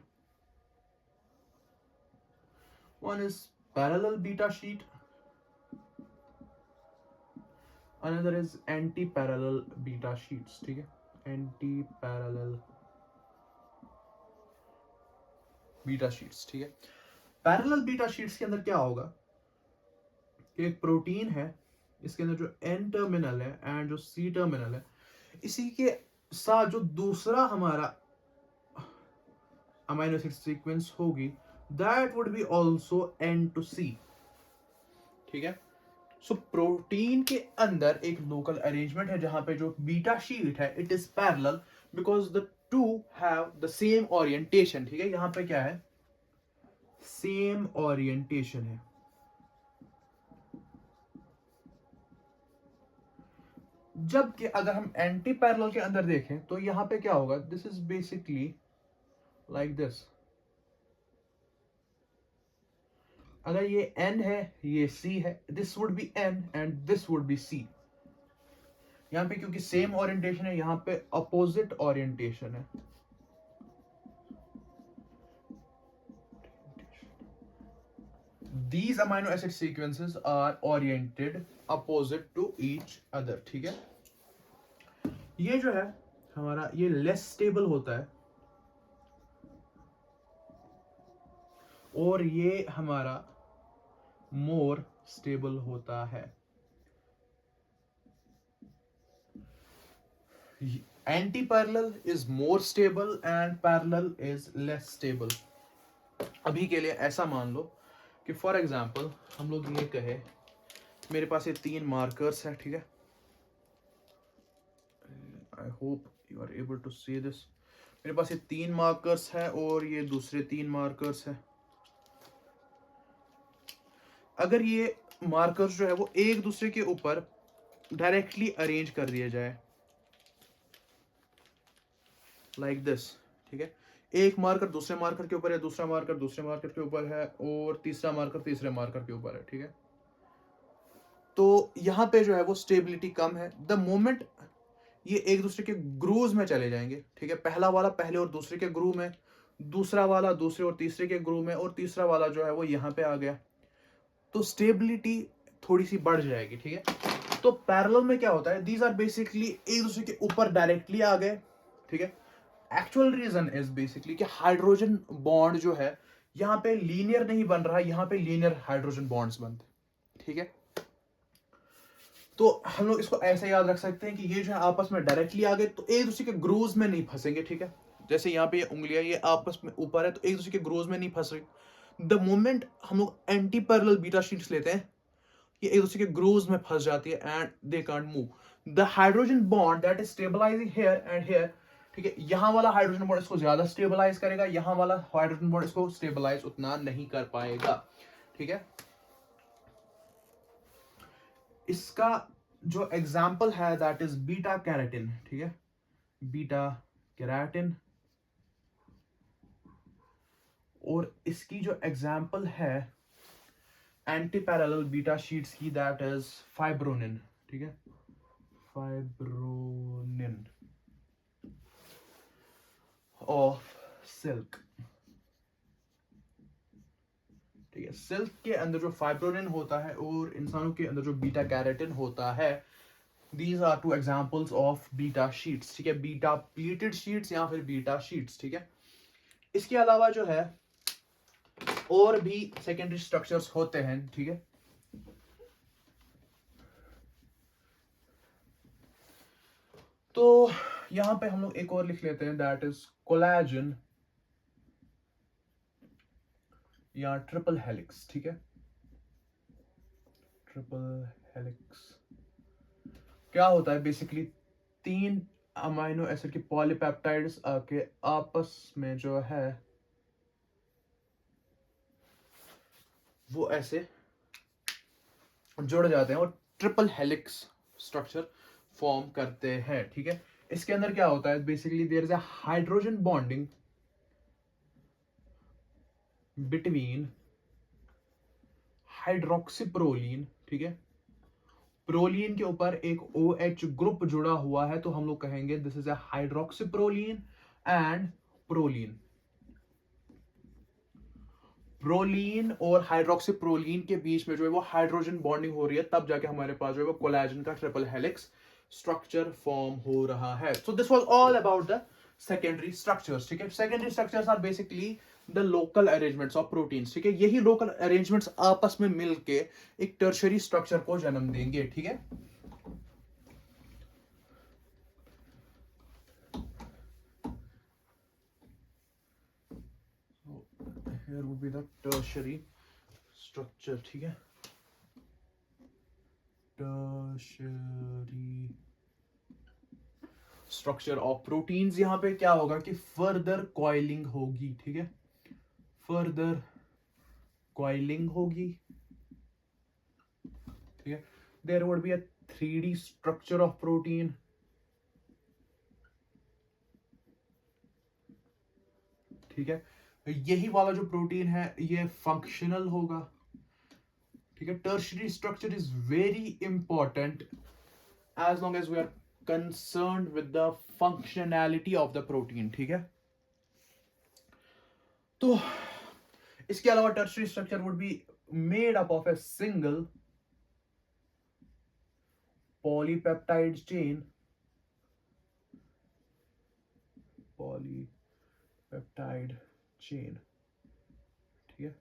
One is parallel beta sheet, another is anti parallel beta sheets, ठीक है, एंटी पैरेलल बीटा शीट्स, ठीक है। पैरेलल बीटा शीट्स के अंदर क्या होगा कि एक प्रोटीन है, इसके अंदर जो एन टर्मिनल है एंड जो सी टर्मिनल है, इसी के साथ जो दूसरा हमारा अमाइनो एसिड सीक्वेंस होगी that would be also N to C, ठीक है। सो प्रोटीन के अंदर एक लोकल अरेंजमेंट है जहां पे जो बीटा शीट है it is parallel because the two have the same orientation, ठीक है। यहां पे क्या है, सेम ओरिएंटेशन है। जबकि अगर हम एंटी पैरेलल के अंदर देखें तो यहां पे क्या होगा, this is basically like this. अगर ये N है ये C है, this would B N and this would B C। यहाँ पे क्योंकि सेम ओरिएंटेशन है, यहाँ पे अपोजिट ओरिएंटेशन है। These amino acid sequences are oriented opposite to each other, ठीक है। ये जो है हमारा ये लेस स्टेबल होता है और ये हमारा मोर स्टेबल होता है। Anti parallel is more stable and parallel is less stable. अभी के लिए ऐसा मान लो कि फॉर एग्जांपल हम लोग ये कहे मेरे पास ये 3 मार्कर्स है, ठीक है। I hope you are able to see this. मेरे पास ये 3 मार्कर्स है और ये दूसरे 3 मार्कर्स है। अगर ये मार्कर्स जो है वो एक दूसरे के ऊपर डायरेक्टली अरेंज कर दिया जाए लाइक दिस, ठीक है, एक मार्कर दूसरे मार्कर के ऊपर है, दूसरा मार्कर दूसरे मार्कर के ऊपर है और तीसरा मार्कर तीसरे मार्कर के ऊपर है, ठीक है, तो यहाँ पे जो है वो स्टेबिलिटी कम है। द मोमेंट ये एक दूसरे के ग्रूव्स में चले जाएंगे, ठीक है, पहला वाला पहले और दूसरे के ग्रूव में, दूसरा वाला दूसरे और तीसरे के ग्रूव में, और तीसरा वाला जो है वो यहाँ पे आ गया, तो स्टेबिलिटी थोड़ी सी बढ़ जाएगी, ठीक है। तो पैरेलल में क्या होता है, दीज आर बेसिकली एक दूसरे के ऊपर डायरेक्टली आ गए, ठीक है। एक्चुअल रीजन इज बेसिकली कि हाइड्रोजन बॉन्ड जो है यहाँ पे लीनियर नहीं बन रहा, यहाँ पे लीनियर हाइड्रोजन बॉन्ड्स बनते, ठीक है। तो हम लोग इसको ऐसे याद रख सकते हैं कि ये जो है आपस में डायरेक्टली आ गए तो एक दूसरे के ग्रूव्स में नहीं फंसेंगे, ठीक है। जैसे यहाँ पे ये उंगलियां ये आपस में ऊपर है तो एक दूसरे के ग्रूव्स में नहीं फंस रही। द मोमेंट हम लोग एंटी पैरेलल बीटा शीट्स लेते हैं, ये एक दूसरे के ग्रूव्स में फंस जाती है and they can't move. The hydrogen bond that is stabilising here and here, ठीक है, यहाँ वाला हाइड्रोजन बॉन्ड इसको ज्यादा स्टेबलाइज करेगा, यहाँ वाला हाइड्रोजन बॉन्ड इसको स्टेबलाइज उतना नहीं कर पाएगा, ठीक है। इसका जो एग्जाम्पल है दैट इज बीटा कैरेटिन, ठीक है, बीटा कैरेटिन। और इसकी जो एग्जाम्पल है एंटी पैरेलल बीटा शीट्स की दैट इज फाइब्रोनिन, ठीक है, फाइब्रोनिन ऑफ सिल्क, ठीक है। सिल्क के अंदर जो फाइब्रोनिन होता है और इंसानों के अंदर जो बीटा कैरेटिन होता है, these are two examples of beta sheets, ठीक है, बीटा प्लीटेड शीट्स या फिर बीटा शीट्स, ठीक है। इसके अलावा जो है और भी सेकेंडरी स्ट्रक्चर्स होते हैं, ठीक है। तो यहां पे हम लोग एक और लिख लेते हैं दैट इज कोलेजन या ट्रिपल हेलिक्स, ठीक है, ट्रिपल हेलिक्स क्या होता है बेसिकली, 3 अमाइनो एसिड के पॉलीपेप्टाइड्स आके आपस में जो है वो ऐसे जुड़ जाते हैं और ट्रिपल हेलिक्स स्ट्रक्चर फॉर्म करते हैं, ठीक है। इसके अंदर क्या होता है basically, there is a hydrogen bonding between hydroxyproline, ठीक है, प्रोलीन के ऊपर एक OH ग्रुप जुड़ा हुआ है तो हम लोग कहेंगे this is a hydroxyproline and proline. Proline और हाइड्रोक्सीप्रोलीन के बीच में जो है वो हाइड्रोजन बॉन्डिंग हो रही है, तब जाके हमारे पास जो है वो कोलेजन का ट्रिपल हेलिक्स स्ट्रक्चर फॉर्म हो रहा है। So this was all about the secondary structures, ठीक है। Secondary structures are basically the local arrangements of proteins, ठीक है, यही लोकल अरेंजमेंट्स आपस में मिलके एक टर्शियरी स्ट्रक्चर को जन्म देंगे, ठीक है। Here would be the tertiary structure, ठीक है, tertiary स्ट्रक्चर ऑफ प्रोटीन्स। यहां पे क्या होगा कि फर्दर कॉइलिंग होगी, ठीक है, फर्दर कॉइलिंग होगी, ठीक है। There would be a 3D structure of protein, ठीक है, यही वाला जो प्रोटीन है ये फंक्शनल होगा, ठीक है। Tertiary structure is very important as long as we are concerned with the functionality of the protein, ठीक है। तो इसके अलावा tertiary structure would be made up of a single polypeptide chain, polypeptide chain, ठीक है।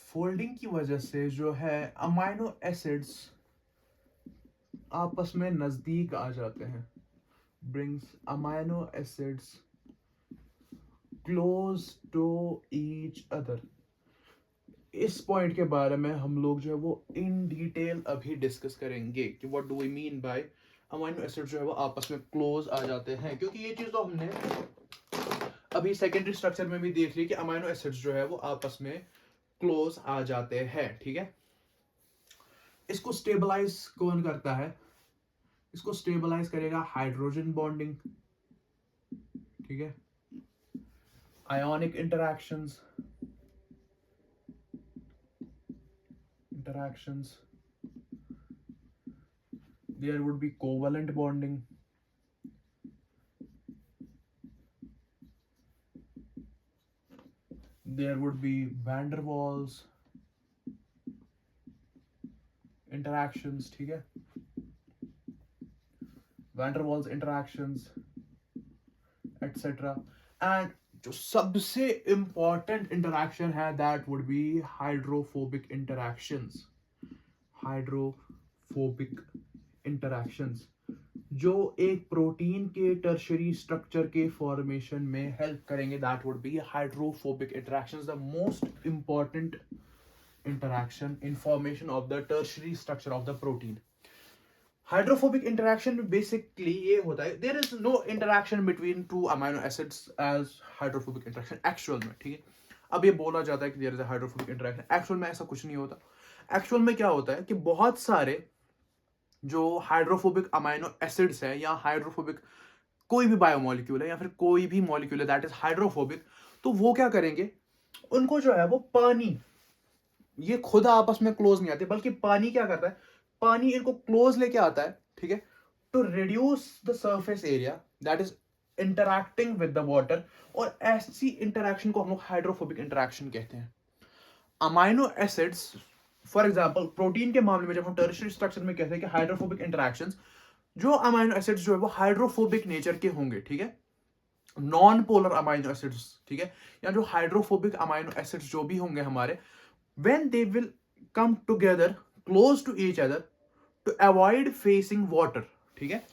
फोल्डिंग की वजह से जो है अमाइनो एसिड्स आपस में नजदीक आ जाते हैं, brings amino acids close to each other. इस पॉइंट के बारे में हम लोग जो है वो इन डिटेल अभी डिस्कस करेंगे कि what do we mean by amino acid जो है वो आपस में क्लोज आ जाते हैं, क्योंकि ये चीज तो हमने अभी सेकेंडरी स्ट्रक्चर में भी देख ली कि अमीनो एसिड्स जो है वो आपस में क्लोज आ जाते हैं। ठीक है, इसको स्टेबलाइज कौन करता है? इसको स्टेबलाइज करेगा हाइड्रोजन बॉन्डिंग। ठीक है, ionic interactions there would be covalent bonding, there would be van der Waals interactions, ठीक है, van der Waals interactions etc. and जो सबसे important interaction है that would be hydrophobic interactions, जो एक प्रोटीन के टर्शरी स्ट्रक्चर के फॉर्मेशन में हेल्प करेंगे, that would be hydrophobic interactions, the most important interaction in formation of the tertiary structure of the protein. Hydrophobic interaction basically ये होता है, there is no interaction between two amino acids as hydrophobic interaction actual में। ठीक है, अब ये बोला जाता है कि there is a hydrophobic interaction, actual में ऐसा कुछ नहीं होता। एक्चुअल में क्या होता है कि बहुत सारे जो हाइड्रोफोबिक अमीनो एसिड्स है या हाइड्रोफोबिक कोई भी बायोमोलिक्यूल है या फिर कोई भी मॉलिक्यूल है दैट इज हाइड्रोफोबिक, तो वो क्या करेंगे, उनको जो है वो पानी, ये खुद आपस में क्लोज नहीं आते बल्कि पानी क्या करता है, पानी इनको क्लोज लेके आता है। ठीक है, to reduce the surface area that is interacting with the water, और ऐसी इंटरैक्शन को हम लोग हाइड्रोफोबिक इंटरैक्शन कहते हैं। Amino acids for example protein के मामले में जब हम टर्शियरी स्ट्रक्चर में कहते हैं कि हाइड्रोफोबिक इंटरैक्शंस, जो अमीनो एसिड्स जो है वो हाइड्रोफोबिक नेचर के होंगे। ठीक है, नॉन पोलर अमीनो एसिड्स, ठीक है, या जो हाइड्रोफोबिक अमीनो एसिड्स जो भी होंगे हमारे, when they will come together close to each other to avoid facing water. ठीक है,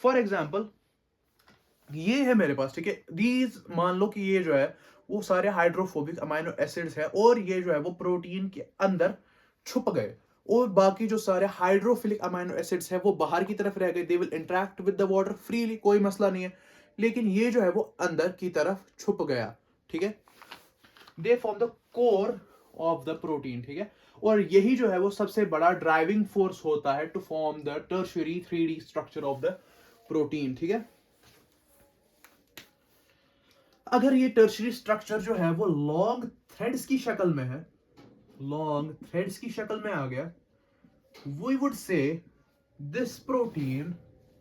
फॉर एग्जाम्पल ये है मेरे पास, ठीक है, दीज मान लो कि ये जो है वो सारे हाइड्रोफोबिक अमीनो एसिड्स है और ये जो है वो प्रोटीन के अंदर छुप गए, और बाकी जो सारे हाइड्रोफिलिक अमीनो एसिड्स है वो बाहर की तरफ रह गए, they will interact with the water freely, कोई मसला नहीं है, लेकिन ये जो है वो अंदर की तरफ छुप गया। ठीक है, they form the core of the protein. ठीक है, और यही जो है वो सबसे बड़ा ड्राइविंग फोर्स होता है to form the tertiary 3D structure of the protein. ठीक है, अगर ये टर्शियरी स्ट्रक्चर जो है वो लॉन्ग थ्रेड्स की शक्ल में है, लॉन्ग थ्रेड्स की शक्ल में आ गया, we would say this protein,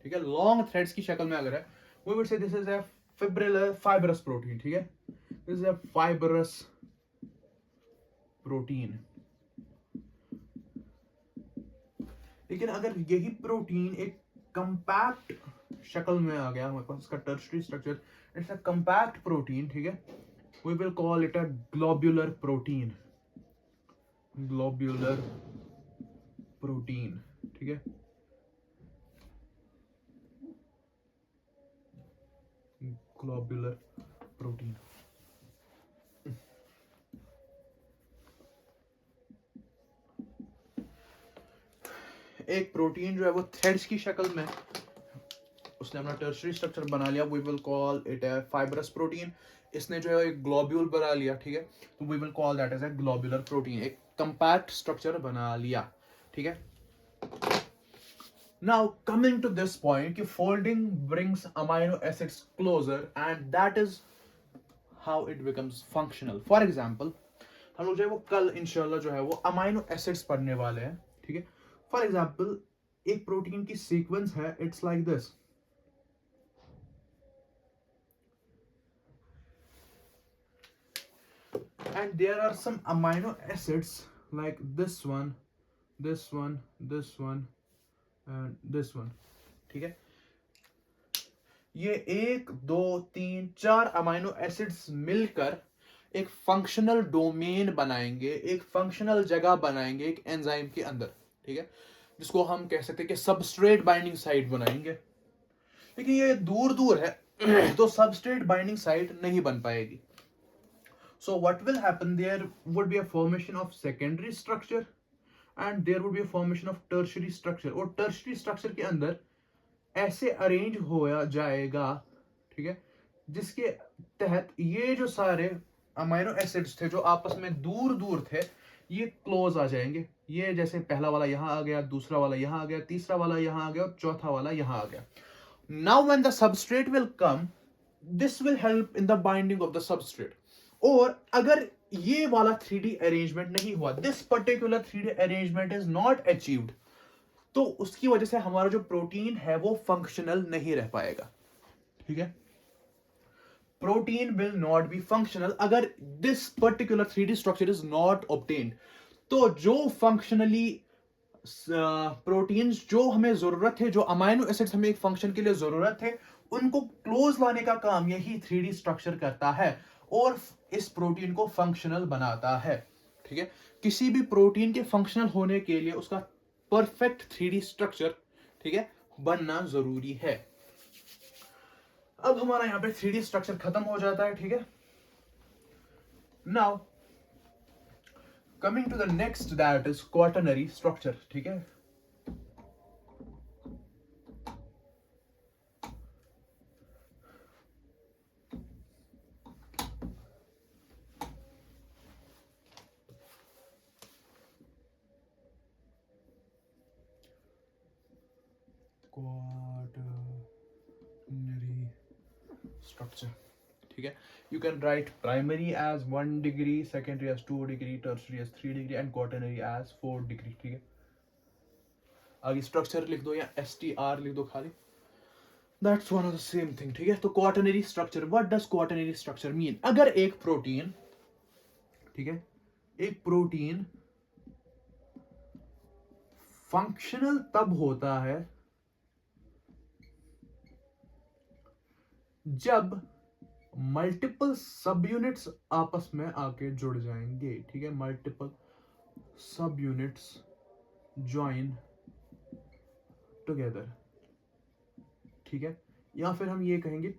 ठीक है, लॉन्ग थ्रेड्स की शक्ल में अगर है, we would say this is a fibrous protein. ठीक है, this is a fibrous protein. लेकिन अगर यही प्रोटीन एक कंपैक्ट शक्ल में आ गया हमारे पास, इसका tertiary structure, it's a compact protein. ठीक है, we will call it a globular protein, globular protein. ठीक है, ग्लोब्यूलर प्रोटीन। एक प्रोटीन जो है वो थ्रेड्स की शक्ल में, उसने अपना टर्शियरी स्ट्रक्चर बना लिया, we will call it a fibrous protein. इसने जो है एक ग्लोब्यूल बना लिया, ठीक है, तो we will call that as a globular protein, एक कंपैक्ट स्ट्रक्चर बना लिया। ठीक है, now coming to this point कि folding brings amino acids closer and that is how it becomes functional. For example, हम लोग जो है वो कल इंशाल्लाह जो है वो अमाइनो एसिड्स पढ़ने वाले हैं। ठीक है, फॉर एग्जाम्पल एक प्रोटीन की सीक्वेंस है, it's like this, and there are some amino acids like this one, this one, this one and this one। ठीक है, ये 1 2 3 4 अमाइनो एसिड्स मिलकर एक फंक्शनल डोमेन बनाएंगे, एक फंक्शनल जगह बनाएंगे एक एंजाइम के अंदर। ठीक है, जिसको हम कह सकते हैं कि सबस्ट्रेट बाइंडिंग साइट बनाएंगे, लेकिन ये दूर दूर है तो सबस्ट्रेट बाइंडिंग साइट नहीं बन पाएगी। So what will happen, there would be a formation of secondary structure and there would be a formation of tertiary structure, और tertiary structure के अंदर ऐसे अरेंज होया जाएगा, ठीक है, जिसके तहत ये जो सारे अमाइनो एसिड्स थे जो आपस में दूर दूर थे ये क्लोज आ जाएंगे। ये जैसे पहला वाला यहां आ गया, दूसरा वाला यहां आ गया, तीसरा वाला यहां आ गया और चौथा वाला यहां आ गया। Now when the substrate will come, this will help in the binding of the substrate. और अगर ये वाला 3D अरेंजमेंट नहीं हुआ, this particular 3D arrangement is not achieved, तो उसकी वजह से हमारा जो प्रोटीन है वो फंक्शनल नहीं रह पाएगा, ठीक है। Protein will not be functional अगर this particular 3D structure is not obtained. तो जो फंक्शनली प्रोटीन्स जो हमें जरूरत है, जो अमाइनो एसिड्स हमें एक फंक्शन के लिए जरूरत है, उनको क्लोज लाने का काम यही 3D स्ट्रक्चर करता है और इस प्रोटीन को फंक्शनल बनाता है, ठीक है। किसी भी प्रोटीन के फंक्शनल होने के लिए उसका परफेक्ट 3D स्ट्रक्चर, ठीक है, बनना जरूरी है। अब हमारा यहां पे 3D स्ट्रक्चर खत्म हो जाता है, ठीक है। Now coming to the next, that is quaternary structure, ठीक है। क्वाटरनरी स्ट्रक्चर, ठीक है। You can write primary as 1 degree, secondary as 2 degree, tertiary as 3 degree and quaternary as 4 degree, ठीक है। आगे स्ट्रक्चर लिख दो या STR लिख दो खाली, that's one of the same thing, ठीक है। तो quaternary structure, what does quaternary structure mean? अगर एक प्रोटीन, ठीक है, एक प्रोटीन फंक्शनल तब होता है जब मल्टीपल सब यूनिट्स आपस में आके जुड़ जाएंगे, ठीक है। Multiple sub units join together, ठीक है। या फिर हम ये कहेंगे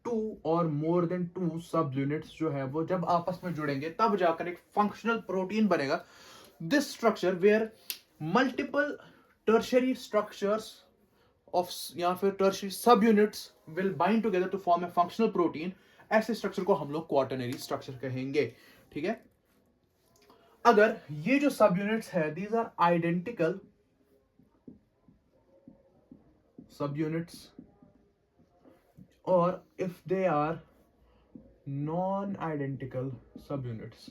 2 और मोर देन 2 सब यूनिट्स जो है वो जब आपस में जुड़ेंगे तब जाकर एक फंक्शनल प्रोटीन बनेगा। This structure where multiple tertiary structures of या फिर tertiary sub units will bind together to form a functional protein, ऐसे स्ट्रक्चर को हम लोग क्वाटरनरी स्ट्रक्चर कहेंगे, ठीक है। अगर ये जो सब यूनिट्स है, these are identical sub units, और if they are non identical sub units.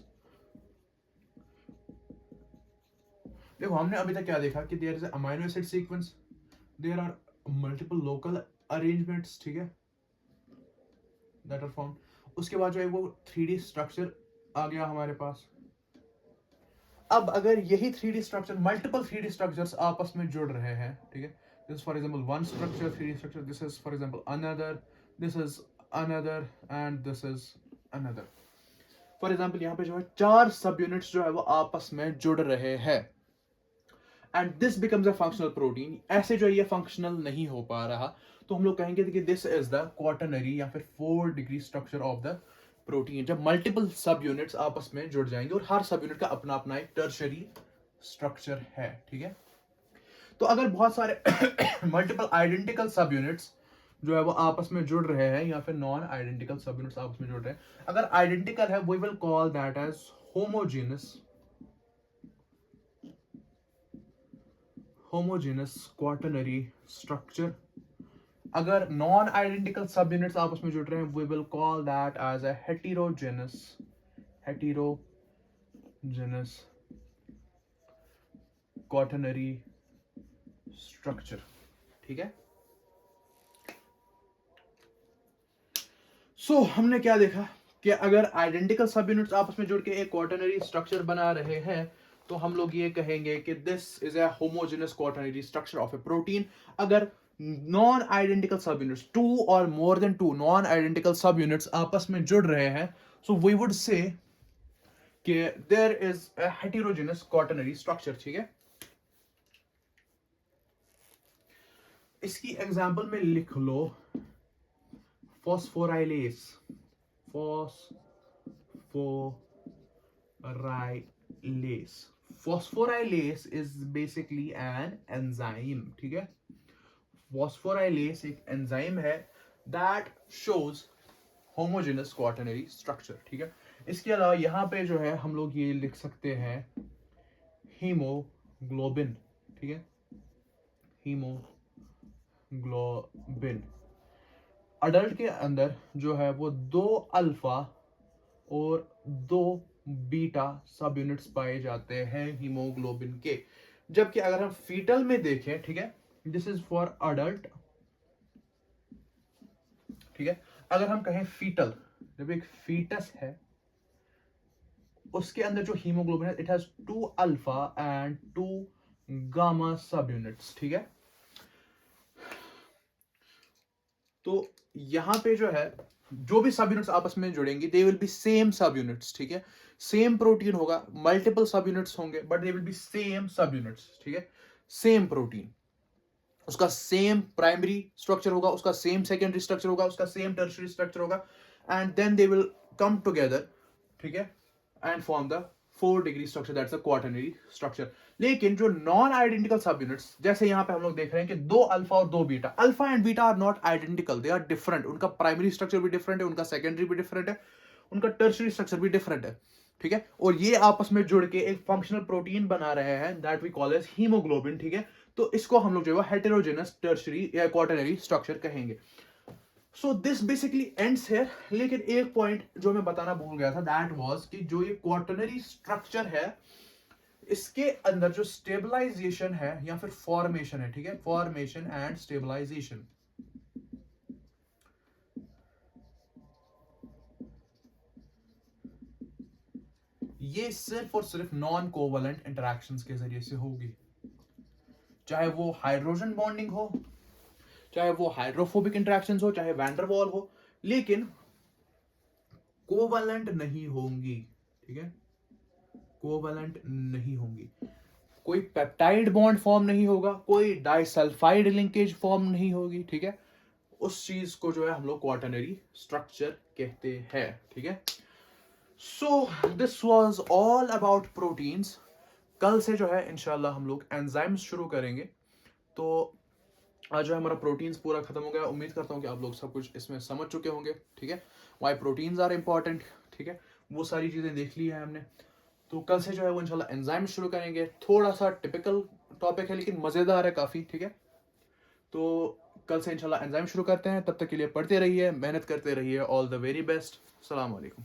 देखो हमने अभी तक क्या देखा कि there is amino acid sequence, there are multiple local arrangements, ठीक है, दैट आर फॉर्म। उसके बाद जो है वो 3D स्ट्रक्चर आ गया हमारे पास। अब अगर यही 3D structure, multiple 3D structures आपस में जुड़ रहे हैं, ठीक है, this for example one structure 3D structure, this is for example another, this is another and this is another. For example यहाँ पे जो है 4 सब यूनिट्स जो है वो आपस में जुड़ रहे हैं and this becomes a functional protein. ऐसे जो है ये फंक्शनल नहीं हो पा रहा, तो हम लोग कहेंगे कि दिस इज द क्वाटरनरी या फिर 4 degree structure of the protein, जब मल्टीपल सब यूनिट्स आपस में जुड़ जाएंगे और हर सब यूनिट का अपना अपना एक टर्शरी स्ट्रक्चर है, ठीक है। तो अगर बहुत सारे मल्टीपल आइडेंटिकल सब यूनिट्स जो है वो आपस में जुड़ रहे हैं या फिर नॉन आइडेंटिकल सब यूनिट्स आपस में जुड़ रहे हैं, अगर आइडेंटिकल है we will call that as homogenous quaternary structure. अगर नॉन आइडेंटिकल सब यूनिट्स आपस में जुड़ रहे हैं we will call that as a heterogeneous quaternary structure, ठीक है। सो हमने क्या देखा कि अगर आइडेंटिकल सब यूनिट्स आपस में जुड़ के एक क्वाटरनरी स्ट्रक्चर बना रहे हैं तो हम लोग ये कहेंगे कि this is a homogeneous quaternary structure of a protein. अगर नॉन आइडेंटिकल सब यूनिट्स 2 और more than 2 non identical sub units आपस में जुड़ रहे हैं, सो वी वुड से कि there is a heterogeneous quaternary structure, ठीक है। इसकी एग्जांपल में लिख लो phosphorylase, phosphorylase. Phosphorylase is basically an enzyme, ठीक है. Phosphorylase एक एंजाइम है that shows homogeneous quaternary structure, ठीक है. इसके अलावा यहाँ पे जो है हम लोग ये लिख सकते हैं हीमोग्लोबिन, ठीक है. हीमोग्लोबिन अडल्ट के अंदर जो है वो 2 अल्फा और 2 बीटा सब यूनिट्स पाए जाते हैं हीमोग्लोबिन के. जबकि अगर हम फीटल में देखें, ठीक है, दिस इज फॉर अडल्ट, ठीक है. अगर हम कहें फीटल, जब एक फीटस है उसके अंदर जो हीमोग्लोबिन है it has 2 alpha and 2 gamma सब यूनिट्स, ठीक है. तो यहां पे जो है जो भी सब यूनिट्स आपस में जुड़ेंगी they will be same sub units, ठीक है. सेम प्रोटीन होगा, मल्टीपल सब यूनिट्स होंगे but they will be same sub units, ठीक है. सेम प्रोटीन, उसका सेम प्राइमरी स्ट्रक्चर होगा, उसका सेम सेकेंडरी स्ट्रक्चर होगा, उसका सेम टर्शियरी स्ट्रक्चर होगा and then they will come together, ठीक है, and form the 4 degree structure, that's a quaternary structure. लेकिन जो नॉन आइडेंटिकल सब यूनिट्स, जैसे यहां पे हम लोग देख रहे हैं कि 2 अल्फा और 2 beta, alpha and beta are not identical, they are different. उनका प्राइमरी स्ट्रक्चर भी डिफरेंट है, उनका सेकेंडरी भी डिफरेंट है, उनका टर्शियरी स्ट्रक्चर भी डिफरेंट है, ठीक है. और ये आपस में जुड़ के एक फंक्शनल प्रोटीन बना रहे हैं that we call as haemoglobin, ठीक है. तो इसको हम लोग जो है हेटेरोजेनस टर्शियरी या क्वाटरनरी स्ट्रक्चर कहेंगे. So this basically ends here. लेकिन एक पॉइंट जो मैं बताना भूल गया था, दैट वाज कि जो ये क्वाटरनरी स्ट्रक्चर है इसके अंदर जो स्टेबलाइजेशन है या फिर फॉर्मेशन है, ठीक है, फॉर्मेशन एंड स्टेबलाइजेशन, ये सिर्फ और सिर्फ नॉन कोवलेंट इंटरेक्शंस के जरिए से होगी. चाहे वो हाइड्रोजन बॉन्डिंग हो, चाहे वो हाइड्रोफोबिक इंटरेक्शंस हो, चाहे वैंडरवॉल हो, लेकिन कोवलेंट नहीं होंगी, ठीक है. कोवलेंट नहीं होंगी. कोई पेप्टाइड बॉन्ड फॉर्म नहीं होगा, कोई डाइसल्फाइड लिंकेज फॉर्म नहीं होगी, ठीक है. उस चीज को जो है हम लोग क्वाटरनरी स्ट्रक्चर कहते हैं, ठीक है. So this was all about proteins. कल से जो है इंशाल्लाह हम लोग एंजाइम्स शुरू करेंगे. तो आज जो है हमारा प्रोटीन्स पूरा खत्म हो गया. उम्मीद करता हूँ कि आप लोग सब कुछ इसमें समझ चुके होंगे, ठीक है. वाई प्रोटीन्स आर इंपॉर्टेंट, ठीक है, वो सारी चीजें देख ली है हमने. तो कल से जो है वो इंशाल्लाह एंजाइम शुरू करेंगे. थोड़ा सा टिपिकल टॉपिक है लेकिन मजेदार है काफी, ठीक है. तो कल से इंशाल्लाह एंजाइम शुरू करते हैं. तब तक के लिए पढ़ते रहिए, मेहनत करते रहिए. All the very best. अस्सलाम वालेकुम.